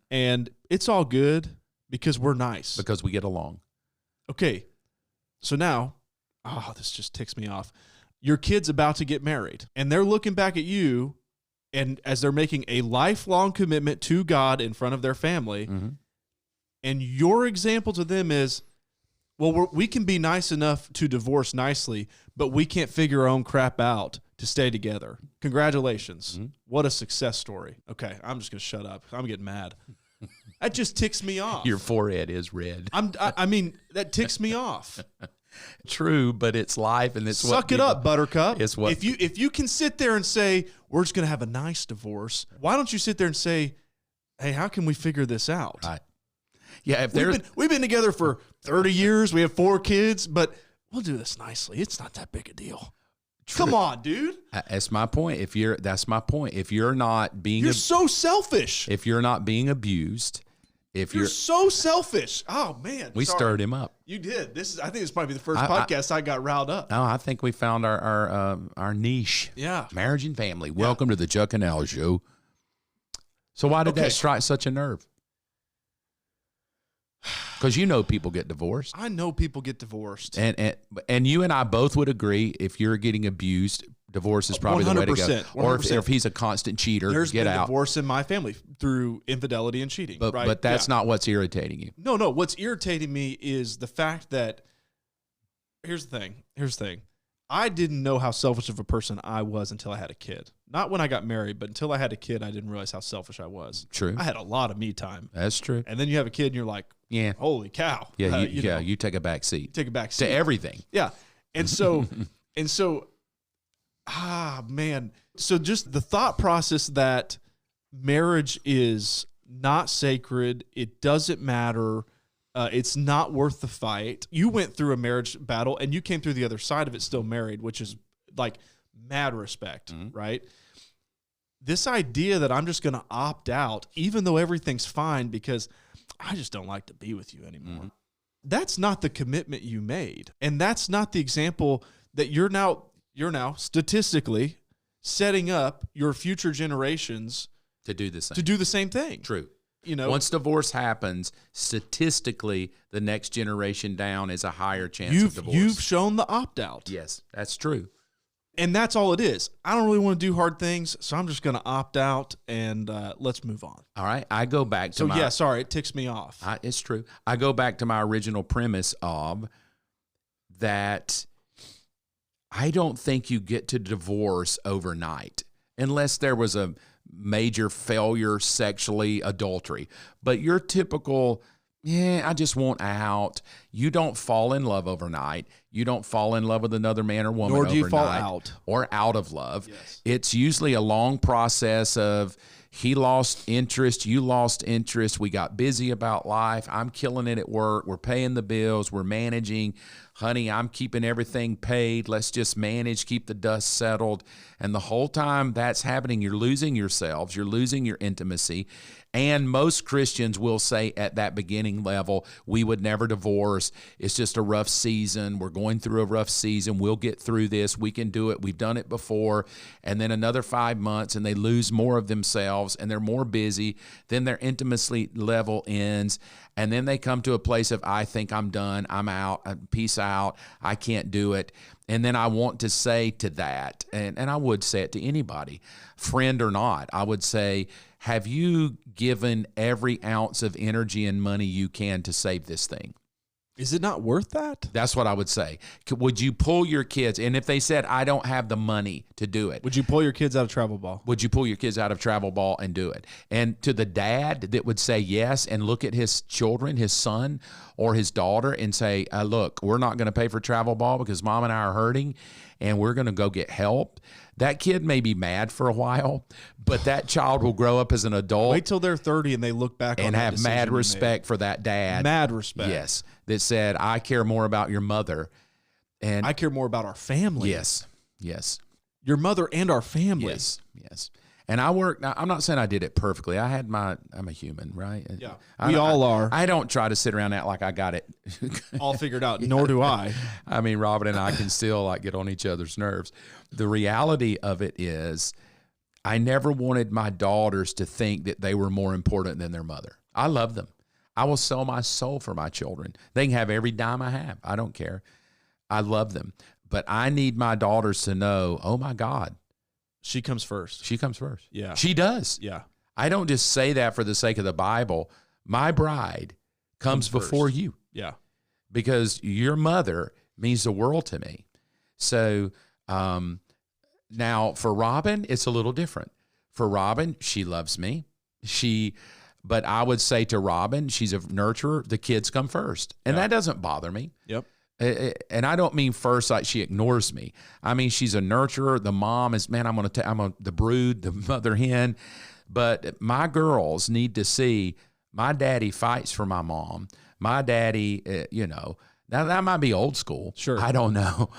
and it's all good because we're nice. Because we get along. Okay, so now, this just ticks me off. Your kid's about to get married, and they're looking back at you, and as they're making a lifelong commitment to God in front of their family, and your example to them is, well, we can be nice enough to divorce nicely, but we can't figure our own crap out to stay together. Congratulations. What a success story. Okay, I'm just going to shut up. I'm getting mad. That just ticks me off. Your forehead is red. I mean, that ticks me off. True, but it's life, and it's Suck it up, Buttercup. It's what if you can sit there and say, we're just going to have a nice divorce, why don't you sit there and say, hey, how can we figure this out? Right. Yeah, we've been together for 30 years. We have 4 kids, but we'll do this nicely. It's not that big a deal. True. Come on, dude. That's my point. That's my point. If you're not being, you're so selfish. If you're not being abused, you're so selfish. Oh man, we stirred him up. You did. I think this might be the first podcast I got riled up. No, I think we found our niche. Yeah, marriage and family. Yeah. Welcome to the Chuck and Al Show. So why did that strike such a nerve? Because people get divorced. I know people get divorced. And you and I both would agree if you're getting abused, divorce is probably 100%, the way to go. 100%. Or if he's a constant cheater, There's get been out. Divorce in my family through infidelity and cheating. But that's not what's irritating you. No. What's irritating me is the fact that, here's the thing. I didn't know how selfish of a person I was until I had a kid. Not when I got married, but until I had a kid, I didn't realize how selfish I was. True. I had a lot of me time. That's true. And then you have a kid and you're like, yeah, holy cow. Yeah, you take a back seat. Take a back seat. To everything. Yeah. And so, man. So just the thought process that marriage is not sacred, it doesn't matter, it's not worth the fight. You went through a marriage battle and you came through the other side of it still married, which is like mad respect, right? This idea that I'm just going to opt out, even though everything's fine because I just don't like to be with you anymore. That's not the commitment you made. And that's not the example that you're now statistically setting up your future generations to do the same. To do the same thing. True. Once divorce happens, statistically, the next generation down is a higher chance of divorce. You've shown the opt-out. Yes, that's true. And that's all it is. I don't really want to do hard things, so I'm just going to opt out and let's move on. All right. I go back to sorry, it ticks me off. It's true. I go back to my original premise of that I don't think you get to divorce overnight unless there was a major failure sexually, adultery. But your typical, I just want out. You don't fall in love overnight. You don't fall in love with another man or woman Nor do you fall overnight out. or out of love. Yes. It's usually a long process of he lost interest, you lost interest, we got busy about life, I'm killing it at work, we're paying the bills, we're managing. Honey, I'm keeping everything paid. Let's just manage, keep the dust settled. And the whole time that's happening, you're losing yourselves, you're losing your intimacy. And most Christians will say at that beginning level, we would never divorce. It's just a rough season. We're going through a rough season. We'll get through this. We can do it. We've done it before. And then another 5 months and they lose more of themselves and they're more busy. Then their intimacy level ends. And then they come to a place of, I think I'm done. I'm out. Peace out. I can't do it. And then I want to say to that, and I would say it to anybody, friend or not, I would say, have you given every ounce of energy and money you can to save this thing? Is it not worth that? That's what I would say. Would you pull your kids? And if they said, I don't have the money to do it. Would you pull your kids out of travel ball? Would you pull your kids out of travel ball and do it? And to the dad that would say yes and look at his children, his son or his daughter and say, look, we're not going to pay for travel ball because mom and I are hurting and we're going to go get help. That kid may be mad for a while, but that child will grow up as an adult. Wait till they're 30 and they look back and on that have decision mad you respect made. for that dad. Mad respect. Yes. That said, I care more about your mother. And I care more about our family. Yes. Yes. Your mother and our family. Yes. Yes. And I work, now, I'm not saying I did it perfectly. I'm a human, right? Yeah. We all are. I don't try to sit around and act like I got it all figured out, nor do I. I mean, Robin and I can still like get on each other's nerves. The reality of it is I never wanted my daughters to think that they were more important than their mother. I love them. I will sell my soul for my children. They can have every dime I have. I don't care. I love them. But I need my daughters to know, oh my God, she comes first. She comes first. Yeah. She does. Yeah. I don't just say that for the sake of the Bible. My bride comes before first. you. Yeah. Because your mother means the world to me. So now for Robin, it's a little different. For Robin, she loves me. But I would say to Robin, she's a nurturer. The kids come first. And that doesn't bother me. Yep. And I don't mean first like she ignores me. I mean, she's a nurturer. The mom is, man, I'm the brood, the mother hen. But my girls need to see my daddy fights for my mom. My daddy, now that might be old school. Sure. I don't know.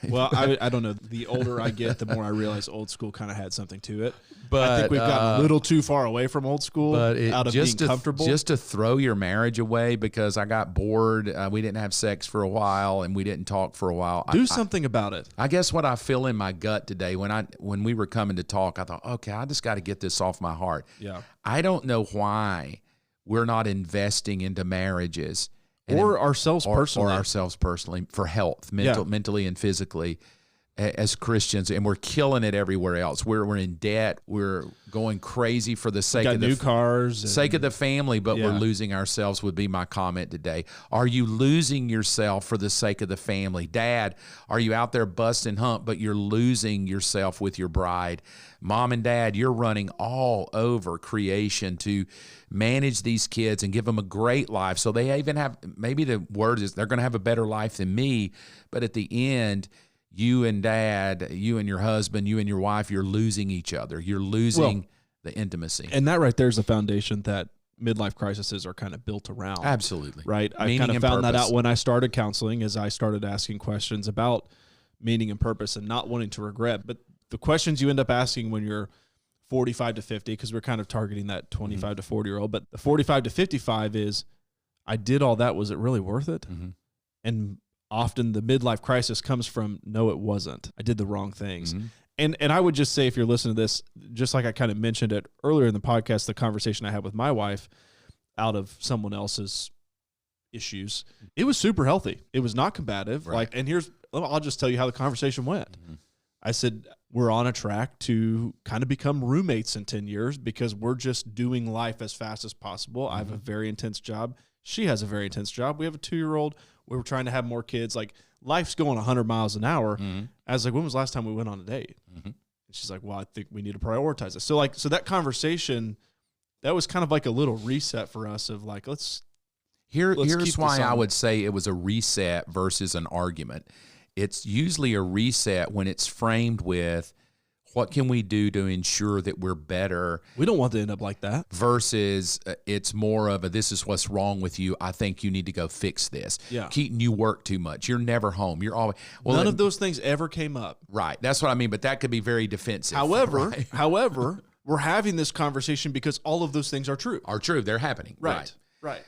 Well, I don't know. The older I get, the more I realize old school kind of had something to it. But I think we've gotten a little too far away from old school out of being comfortable. Just to throw your marriage away because I got bored. We didn't have sex for a while and we didn't talk for a while. Do something about it. I guess what I feel in my gut today when we were coming to talk, I thought, okay, I just got to get this off my heart. Yeah. I don't know why we're not investing into marriages. Or ourselves personally for health, mentally and physically as Christians, and we're killing it everywhere else. We're in debt. We're going crazy for the sake of new cars, sake of the family, but we're losing ourselves would be my comment today. Are you losing yourself for the sake of the family? Dad, are you out there busting hump, but you're losing yourself with your bride? Mom and dad, you're running all over creation to manage these kids and give them a great life. So they even have, maybe the word is they're going to have a better life than me, but at the end, you and dad, you and your husband, you and your wife, you're losing each other. You're losing the intimacy. And that right there is the foundation that midlife crises are kind of built around. Absolutely. Right? I kind of found that out when I started counseling, as I started asking questions about meaning and purpose and not wanting to regret. But the questions you end up asking when you're 45 to 50, because we're kind of targeting that 25 to 40-year-old, but the 45 to 55 is, I did all that. Was it really worth it? Mm-hmm. And often the midlife crisis comes from, no, it wasn't. I did the wrong things. Mm-hmm. And I would just say, if you're listening to this, just like I kind of mentioned it earlier in the podcast, the conversation I had with my wife out of someone else's issues, it was super healthy. It was not combative. Right. I'll just tell you how the conversation went. Mm-hmm. I said, we're on a track to kind of become roommates in 10 years because we're just doing life as fast as possible. Mm-hmm. I have a very intense job. She has a very intense job. We have a 2-year-old. We were trying to have more kids. Like, life's going 100 miles an hour. Mm-hmm. I was like, when was the last time we went on a date? Mm-hmm. And she's like, well, I think we need to prioritize it. So that conversation, that was kind of like a little reset for us of like, let's Here's why I would say it was a reset versus an argument. It's usually a reset when it's framed with, what can we do to ensure that we're better? We don't want to end up like that. Versus it's more of a, this is what's wrong with you. I think you need to go fix this. Yeah. Keaton, you work too much. You're never home. You're always... None of those things ever came up. Right. That's what I mean. But that could be very defensive. However, we're having this conversation because all of those things are true. They're happening. Right.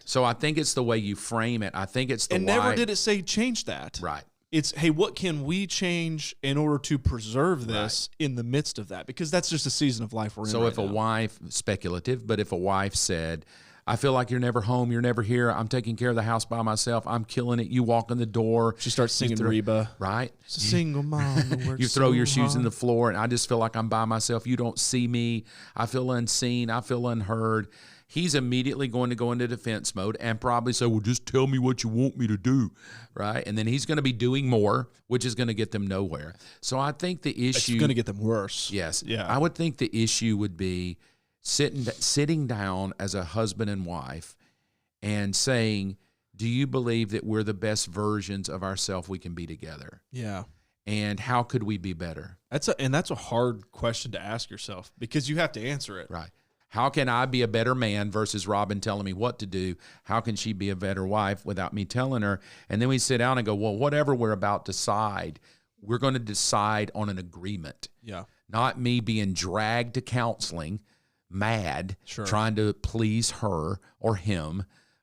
So I think it's the way you frame it. I think it's the and why. never did it say change that. Right. It's, hey, what can we change in order to preserve this in the midst of that? Because that's just a season of life we're in. So if a wife, speculative, but if a wife said, I feel like you're never home, you're never here, I'm taking care of the house by myself, I'm killing it, you walk in the door. She starts singing Reba. Right. It's a single mom. You throw your shoes in the floor, and I just feel like I'm by myself. You don't see me. I feel unseen. I feel unheard. He's immediately going to go into defense mode and probably say, well, just tell me what you want me to do, right? And then he's going to be doing more, which is going to get them nowhere. So I think the issue... It's going to get them worse. Yes. Yeah. I would think the issue would be sitting down as a husband and wife and saying, do you believe that we're the best versions of ourselves we can be together? Yeah. And how could we be better? That's a hard question to ask yourself because you have to answer it. Right. How can I be a better man versus Robin telling me what to do? How can she be a better wife without me telling her? And then we sit down and go, well, whatever we're about to decide, we're going to decide on an agreement. Yeah. Not me being dragged to counseling, mad, trying to please her or him.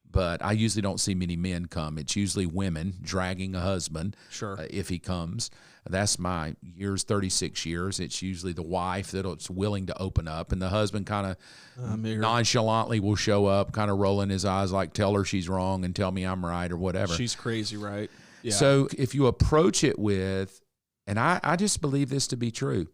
But I usually don't see many men come. It's usually women dragging a husband if he comes. That's my 36 years. It's usually the wife that's willing to open up, and the husband kind of nonchalantly will show up, kind of rolling his eyes like, tell her she's wrong and tell me I'm right or whatever. She's crazy, right? Yeah. So if you approach it with, and I just believe this to be true,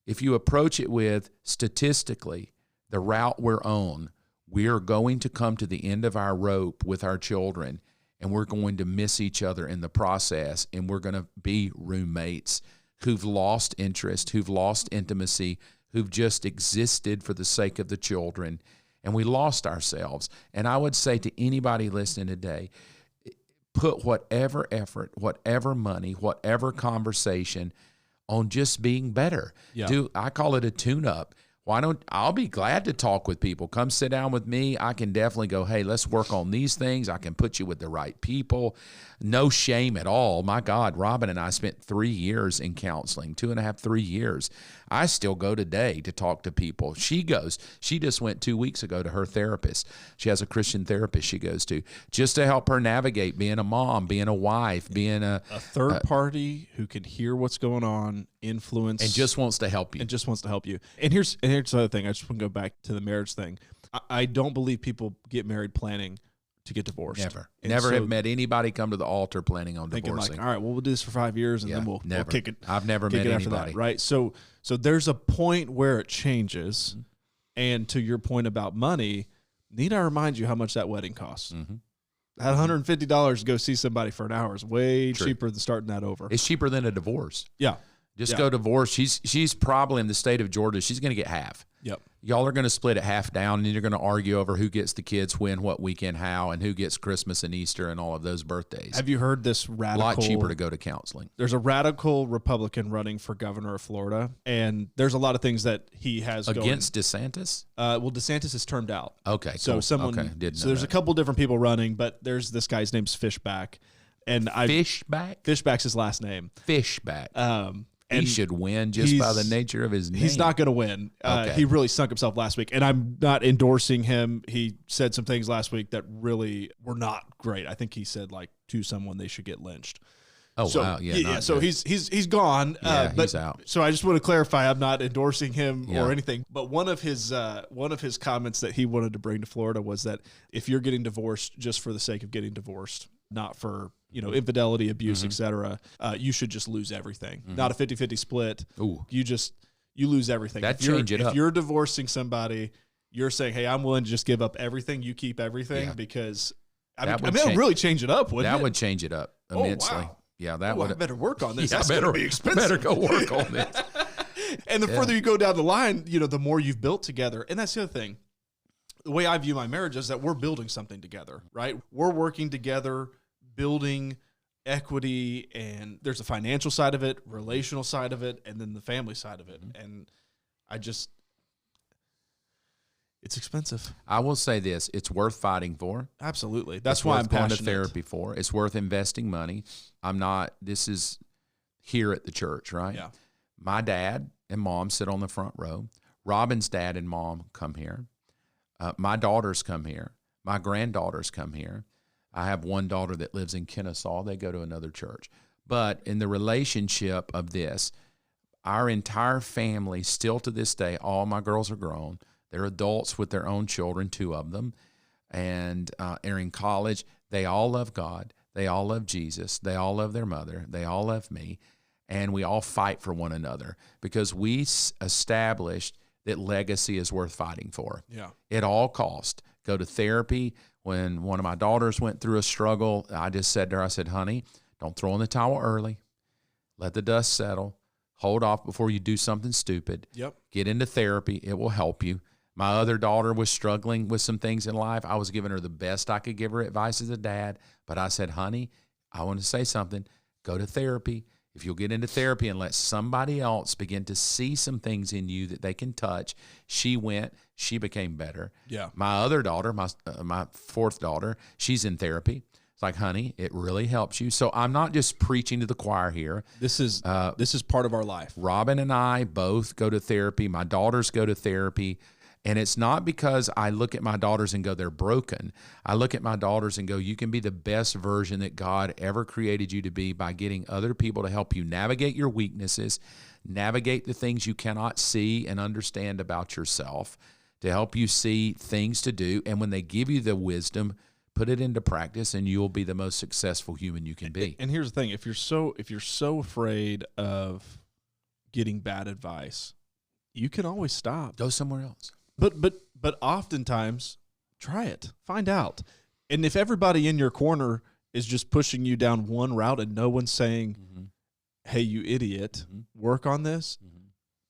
if you approach it with statistically, the route we're on, we are going to come to the end of our rope with our children, and we're going to miss each other in the process, and we're going to be roommates who've lost interest, who've lost intimacy, who've just existed for the sake of the children, and we lost ourselves. And I would say to anybody listening today, put whatever effort, whatever money, whatever conversation on just being better. Yeah. I call it a tune-up. I'll be glad to talk with people. Come sit down with me. I can definitely go, hey, let's work on these things. I can put you with the right people. No shame at all. My God, Robin and I spent 3 years in counseling, 2.5, 3 years. I still go today to talk to people. She just went 2 weeks ago to her therapist. She has a Christian therapist she goes to just to help her navigate being a mom, being a wife, being a third party who can hear what's going on, influence. And just wants to help you. And here's the other thing. I just want to go back to the marriage thing. I don't believe people get married planning to get divorced. Never have met anybody come to the altar planning on thinking divorcing. Like, all right, well, we'll do this for 5 years and then we'll kick it. I've never met after anybody. that, right? So there's a point where it changes. Mm-hmm. And to your point about money, need I remind you how much that wedding costs? Mm-hmm. That $150 to go see somebody for an hour is way cheaper than starting that over. It's cheaper than a divorce. Yeah. Just go divorce. She's probably in the state of Georgia. She's going to get half. Yep. Y'all are going to split it half down, and then you're going to argue over who gets the kids when, what weekend, how, and who gets Christmas and Easter and all of those birthdays. Have you heard this radical? A lot cheaper to go to counseling. There's a radical Republican running for governor of Florida, and there's a lot of things that he has against DeSantis. Well, DeSantis is termed out. Okay, so cool. someone. Okay, so there's a couple different people running, but there's this guy's name's Fishback, and Fishback's his last name. Fishback. And he should win just by the nature of his name. He's not going to win. Okay. He really sunk himself last week, and I'm not endorsing him. He said some things last week that really were not great. I think he said to someone they should get lynched. Oh, wow. Yeah. So he's gone. Yeah, he's out. So I just want to clarify, I'm not endorsing him or anything. But one of his comments that he wanted to bring to Florida was that if you're getting divorced just for the sake of getting divorced, not for infidelity, abuse, etc., you should just lose everything. Not a 50-50 split. Ooh. You lose everything. If you're divorcing somebody, you're saying, hey, I'm willing to just give up everything. You keep everything because it'll really change it up, wouldn't it? That would change it up immensely. Oh, wow. Yeah, that would. I better work on this. Yeah, That's going to be expensive. Better go work on this. And the further you go down the line, the more you've built together. And that's the other thing. the way I view my marriage is that we're building something together, right? We're working together, building equity, and there's a financial side of it, relational side of it, and then the family side of it. And it's expensive. I will say this: it's worth fighting for. Absolutely. That's It's why worth I'm going passionate. to therapy for. It's worth investing money. This is here at the church, right? Yeah. My dad and mom sit on the front row. Robin's dad and mom come here. My daughters come here. My granddaughters come here. I have one daughter that lives in Kennesaw. They go to another church. But in the relationship of this, our entire family, still to this day, all my girls are grown. They're adults with their own children, 2 of them, and are in college. They all love God. They all love Jesus. They all love their mother. They all love me. And we all fight for one another because we established that legacy is worth fighting for. Yeah. At all cost. Go to therapy. When one of my daughters went through a struggle, I just said to her, I said, honey, don't throw in the towel early. Let the dust settle. Hold off before you do something stupid. Yep. Get into therapy. It will help you. My other daughter was struggling with some things in life. I was giving her the best I could give her advice as a dad. But I said, honey, I want to say something. Go to therapy. If you'll get into therapy and let somebody else begin to see some things in you that they can touch, she went, she became better. Yeah. My other daughter, my 4th daughter, she's in therapy. It's like, honey, it really helps you. So I'm not just preaching to the choir here. This is part of our life. Robin and I both go to therapy. My daughters go to therapy. And it's not because I look at my daughters and go, they're broken. I look at my daughters and go, you can be the best version that God ever created you to be by getting other people to help you navigate your weaknesses, navigate the things you cannot see and understand about yourself, to help you see things to do. And when they give you the wisdom, put it into practice, and you'll be the most successful human you can be. And here's the thing: if you're so afraid of getting bad advice, you can always stop. Go somewhere else. But oftentimes, try it. Find out. And if everybody in your corner is just pushing you down one route and no one's saying, hey, you idiot, work on this,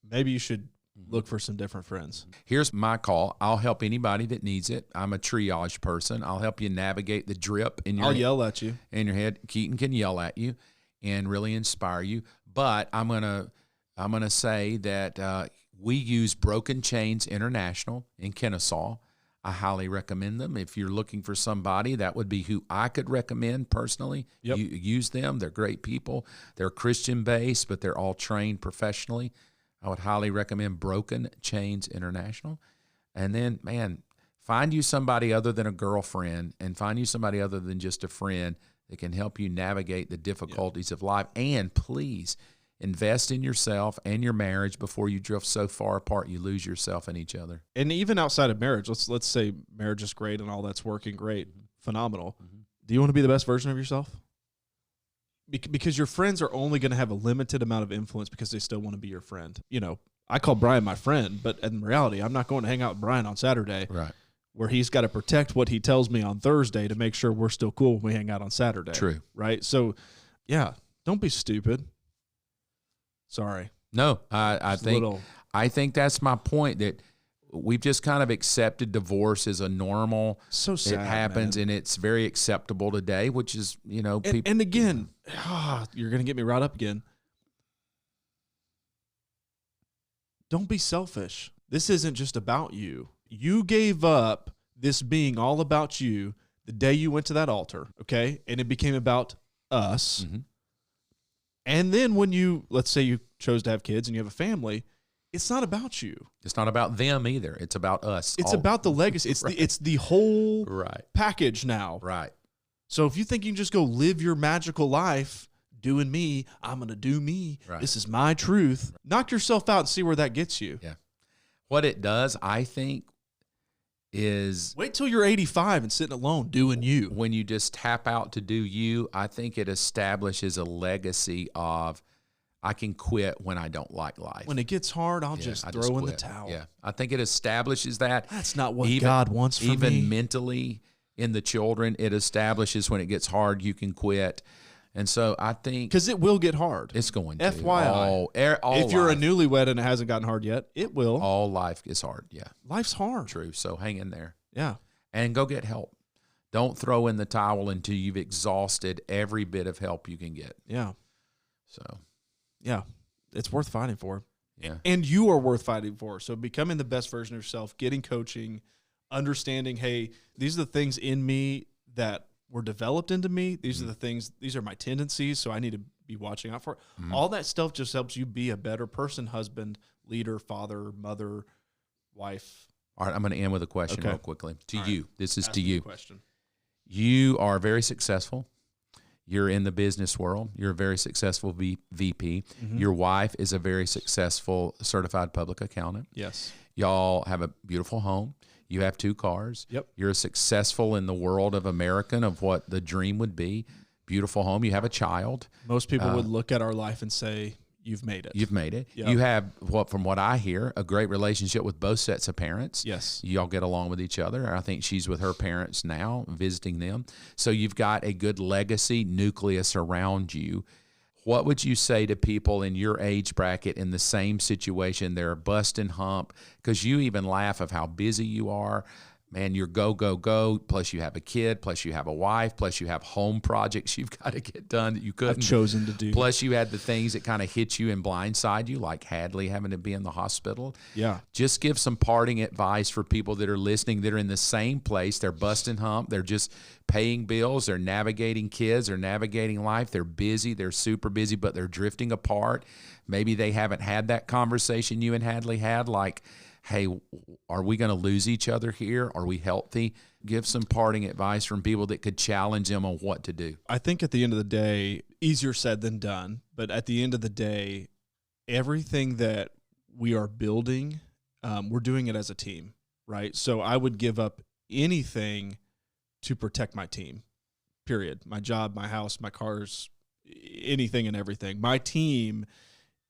maybe you should look for some different friends. Here's my call. I'll help anybody that needs it. I'm a triage person. I'll help you navigate the drip in your I'll yell at you. In your head. Keaton can yell at you and really inspire you. But I'm gonna say that we use Broken Chains International in Kennesaw. I highly recommend them. If you're looking for somebody, that would be who I could recommend personally. Yep. You use them. They're great people. They're Christian-based, but they're all trained professionally. I would highly recommend Broken Chains International. And then, man, find you somebody other than a girlfriend, and find you somebody other than just a friend that can help you navigate the difficulties of life. And please, invest in yourself and your marriage before you drift so far apart you lose yourself and each other. And even outside of marriage, let's say marriage is great and all that's working great, phenomenal. Do you want to be the best version of yourself? Because your friends are only going to have a limited amount of influence because they still want to be your friend. You know, I call Brian my friend, but in reality, I'm not going to hang out with Brian on Saturday. Right. Where he's got to protect what he tells me on Thursday to make sure we're still cool when we hang out on Saturday. True. Right? So, yeah, don't be stupid. Sorry. No, I think that's my point, that we've just kind of accepted divorce as a normal. So sad, it happens, man. and it's very acceptable today, which is, people. And again, you're going to get me right up again. Don't be selfish. This isn't just about you. You gave up this being all about you the day you went to that altar, okay? And it became about us. Mm-hmm. And then when let's say you chose to have kids and you have a family, it's not about you. It's not about them either. It's about us. It's about the legacy. It's right. it's the whole Right. package now. Right. So if you think you can just go live your magical life doing me, I'm going to do me. Right. This is my truth. Knock yourself out and see where that gets you. Yeah. What it does, I think, is wait till you're 85 and sitting alone doing you. When you just tap out to do you, I think it establishes a legacy of, I can quit when I don't like life. When it gets hard, I'll just throw in the towel. Yeah, I think it establishes that. That's not what God wants for me. Even mentally in the children, it establishes when it gets hard, you can quit. And so I think, because it will get hard. It's going to. FYI. If you're a newlywed and it hasn't gotten hard yet, it will. All life is hard. Yeah. Life's hard. True. So hang in there. Yeah. And go get help. Don't throw in the towel until you've exhausted every bit of help you can get. Yeah. So, yeah, it's worth fighting for. yeah. And you are worth fighting for. So becoming the best version of yourself, getting coaching, understanding, hey, these are the things in me that were developed into me. These are the things, these are my tendencies, so I need to be watching out for it. All that stuff just helps you be a better person, husband, leader, father, mother, wife. All right, I'm going to end with a question real quickly. To you. This is to you. Question. You are very successful. You're in the business world. You're a very successful VP. Your wife is a very successful certified public accountant. Yes. Y'all have a beautiful home. You have 2 cars. Yep. You're successful in the world of American of what the dream would be. Beautiful home. You have a child. Most people would look at our life and say, you've made it. You've made it. Yep. You have, from what I hear, a great relationship with both sets of parents. Yes. Y'all get along with each other. I think she's with her parents now, visiting them. So you've got a good legacy nucleus around you. What would you say to people in your age bracket in the same situation? They're busting hump because you even laugh of how busy you are. Man, you're go, go, go, plus you have a kid, plus you have a wife, plus you have home projects you've got to get done that you couldn't. I've chosen to do. Plus you had the things that kind of hit you and blindside you, like Hadley having to be in the hospital. Yeah. Just give some parting advice for people that are listening that are in the same place. They're busting hump. They're just paying bills. They're navigating kids. They're navigating life. They're busy. They're super busy, but they're drifting apart. Maybe they haven't had that conversation you and Hadley had, like, hey, are we going to lose each other here? Are we healthy? Give some parting advice from people that could challenge them on what to do. I think at the end of the day, easier said than done, but at the end of the day, everything that we are building, we're doing it as a team, right? So I would give up anything to protect my team, period. My job, my house, my cars, anything and everything. My team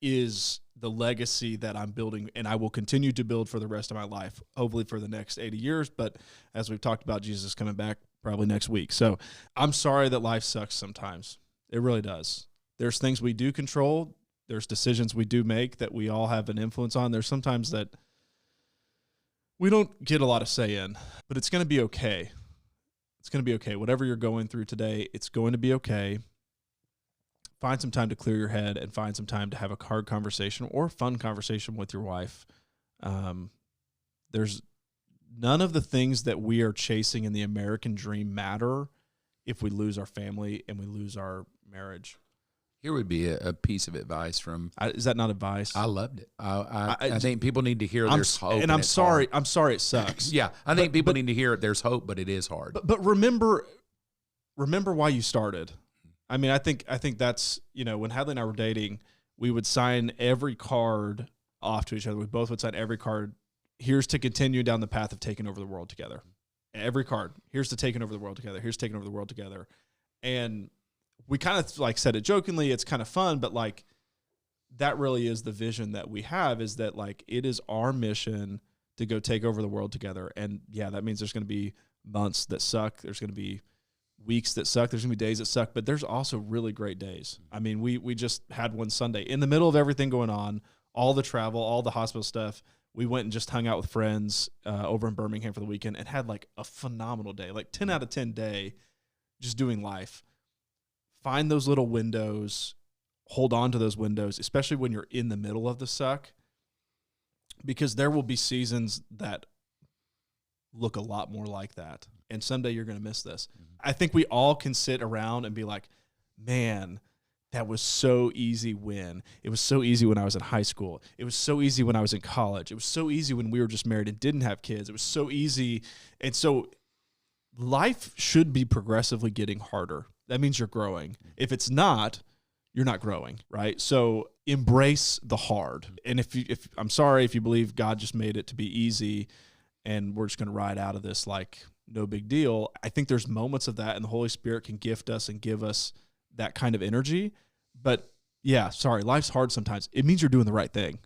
is the legacy that I'm building, and I will continue to build for the rest of my life, hopefully for the next 80 years. But as we've talked about, Jesus is coming back probably next week. So I'm sorry that life sucks sometimes. It really does. There's things we do control. There's decisions we do make that we all have an influence on. There's sometimes that we don't get a lot of say in, but it's going to be okay. It's going to be okay. Whatever you're going through today, it's going to be okay. Find some time to clear your head and find some time to have a hard conversation or a fun conversation with your wife. There's none of the things that we are chasing in the American dream matter if we lose our family and we lose our marriage. Here would be a piece of advice from. Is that not advice? I loved it. I think people need to hear there's hope. And I'm sorry. Hard. I'm sorry it sucks. Yeah, I think people need to hear there's hope, but it is hard. But remember why you started. I mean, I think that's, when Hadley and I were dating, we would sign every card off to each other. We both would sign every card. Here's to continue down the path of taking over the world together. Every card. Here's to taking over the world together. Here's taking over the world together. And we kind of said it jokingly. It's kind of fun, but that really is the vision that we have, is that it is our mission to go take over the world together. And yeah, that means there's going to be months that suck. There's going to be weeks that suck. There's going to be days that suck, but there's also really great days. I mean, we just had one Sunday in the middle of everything going on, all the travel, all the hospital stuff. We went and just hung out with friends over in Birmingham for the weekend and had a phenomenal day, 10 out of 10 day, just doing life. Find those little windows, hold on to those windows, especially when you're in the middle of the suck, because there will be seasons that look a lot more like that. And someday you're going to miss this. I think we all can sit around and be like, man, that was so easy when. It was so easy when I was in high school. It was so easy when I was in college. It was so easy when we were just married and didn't have kids. It was so easy. And so life should be progressively getting harder. That means you're growing. If it's not, you're not growing, right? So embrace the hard. And if I'm sorry if you believe God just made it to be easy and we're just going to ride out of this no big deal. I think there's moments of that, and the Holy Spirit can gift us and give us that kind of energy. But yeah, sorry, life's hard sometimes. It means you're doing the right thing.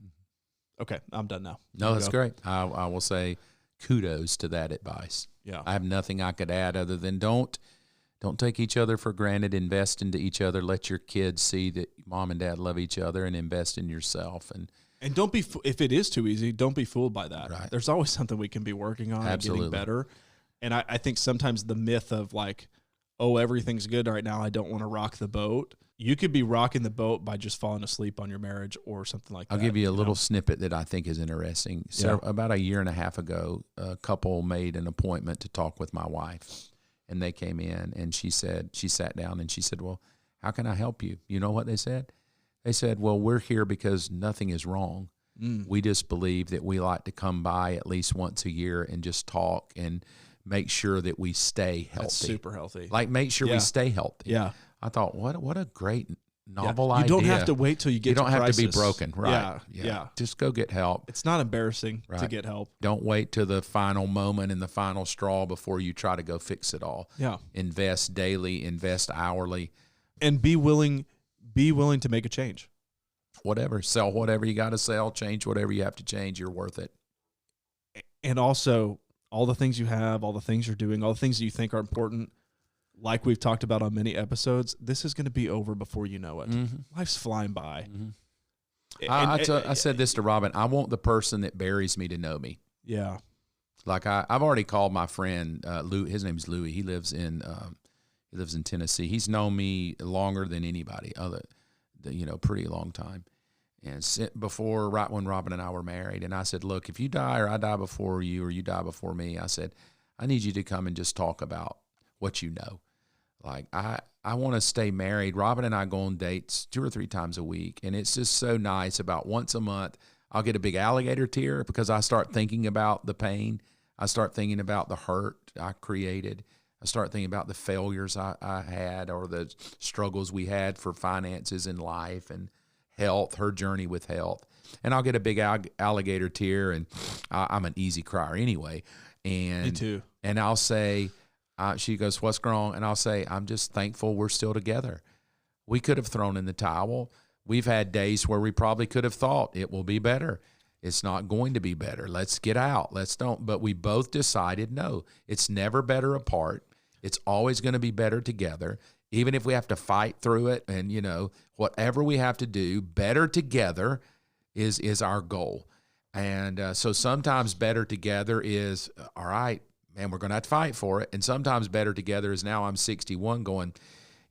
Okay, I'm done now. No, that's great. I will say kudos to that advice. Yeah. I have nothing I could add other than don't Don't take each other for granted. Invest into each other. Let your kids see that mom and dad love each other, and invest in yourself. And don't be, if it is too easy, don't be fooled by that. Right. There's always something we can be working on and getting better. And I think sometimes the myth of like, oh, everything's good right now, I don't want to rock the boat. You could be rocking the boat by just falling asleep on your marriage or something like that. I'll give you a little snippet that I think is interesting. So about a year and a half ago, a couple made an appointment to talk with my wife. And they came in, and she sat down, and she said, well, how can I help you? You know what they said? They said, well, we're here because nothing is wrong. We just believe that we like to come by at least once a year and just talk and make sure that we stay healthy. That's super healthy. Like make sure we stay healthy. Yeah. I thought, what a great novel idea. You don't have to wait till you get to crisis. You don't have to be broken. Right. Yeah. Just go get help. It's not embarrassing to get help. Don't wait to the final moment and the final straw before you try to go fix it all. Yeah. Invest daily, invest hourly. And be willing to make a change. Whatever. Sell whatever you got to sell, change whatever you have to change. You're worth it. And also, all the things you have, all the things you're doing, all the things that you think are important, like we've talked about on many episodes, this is going to be over before you know it. Life's flying by. I said this to Robin. I want the person that buries me to know me. Yeah. Like I've already called my friend, Lou. His name's Louis. He lives in Tennessee. He's known me longer than anybody, pretty long time. And right when Robin and I were married, and I said, look, if you die or I die before you or you die before me, I said, I need you to come and just talk about what you know. Like I want to stay married. Robin and I go on dates 2 or 3 times a week, and it's just so nice. About once a month, I'll get a big alligator tear because I start thinking about the pain. I start thinking about the hurt I created. I start thinking about the failures I had or the struggles we had for finances in life and health, her journey with health. And I'll get a big alligator tear, and I'm an easy crier anyway. And me too. And I'll say, she goes, what's wrong? And I'll say, I'm just thankful we're still together. We could have thrown in the towel. We've had days where we probably could have thought it will be better. It's not going to be better. Let's get out. But we both decided, no, it's never better apart. It's always going to be better together. Even if we have to fight through it and, whatever we have to do, better together is our goal. And so sometimes better together is, all right, man, we're going to have to fight for it. And sometimes better together is now I'm 61 going,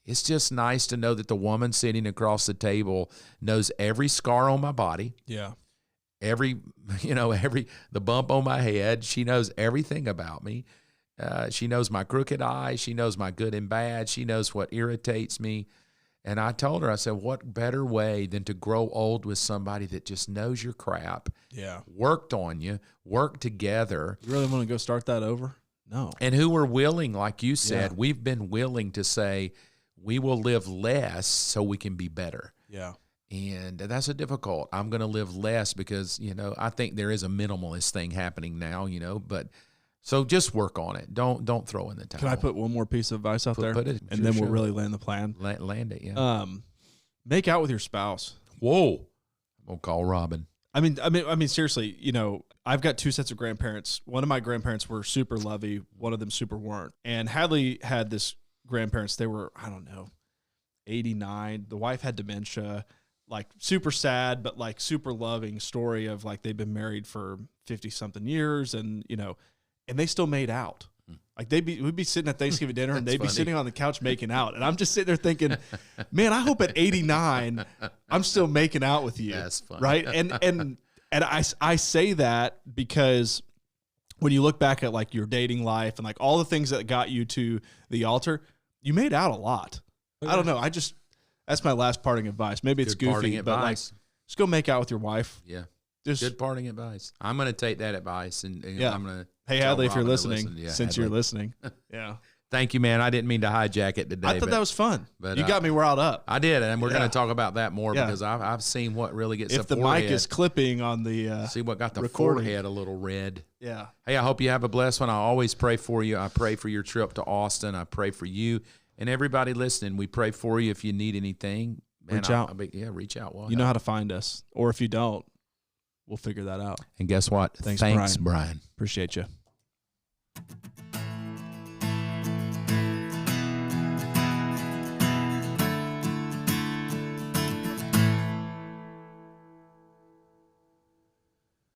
it's just nice to know that the woman sitting across the table knows every scar on my body. Yeah. The bump on my head. She knows everything about me. She knows my crooked eye. She knows my good and bad. She knows what irritates me. And I told her, I said, what better way than to grow old with somebody that just knows your crap, worked on you, worked together. You really want to go start that over? No. And who are willing, like you said, we've been willing to say, we will live less so we can be better. Yeah. And that's a difficult. I'm going to live less because, I think there is a minimalist thing happening now, but so just work on it. Don't throw in the towel. Can I put one more piece of advice out there? Put it, and then we'll really land the plan. Land it, yeah. Make out with your spouse. Whoa. I'm going to call Robin. I mean, seriously, I've got 2 sets of grandparents. One of my grandparents were super lovey. One of them super weren't. And Hadley had this grandparents. They were, 89. The wife had dementia, like super sad, but like super loving story of like they've been married for 50 something years. And, and they still made out. Like we'd be sitting at Thanksgiving dinner and they'd be sitting on the couch making out. And I'm just sitting there thinking, man, I hope at 89, I'm still making out with you. That's funny. Right. And I say that because when you look back at like your dating life and like all the things that got you to the altar, you made out a lot. I don't know. That's my last parting advice. Maybe it's goofy, but like, just go make out with your wife. Yeah. Good parting advice. I'm going to take that advice and I'm going to. Hey, Hadley, if you're listening, since you're listening. Yeah. Thank you, man. I didn't mean to hijack it today. I thought that was fun. But you got me riled up. I did, and we're going to talk about that more because I've seen what really gets if the mic is clipping on the see what got the recording. Forehead a little red. Yeah. Hey, I hope you have a blessed one. I always pray for you. I pray for your trip to Austin. I pray for you and everybody listening. We pray for you if you need anything. Man, reach out. Reach out. You know how to find us. Or if you don't, we'll figure that out. And guess what? Thanks, Brian. Appreciate you.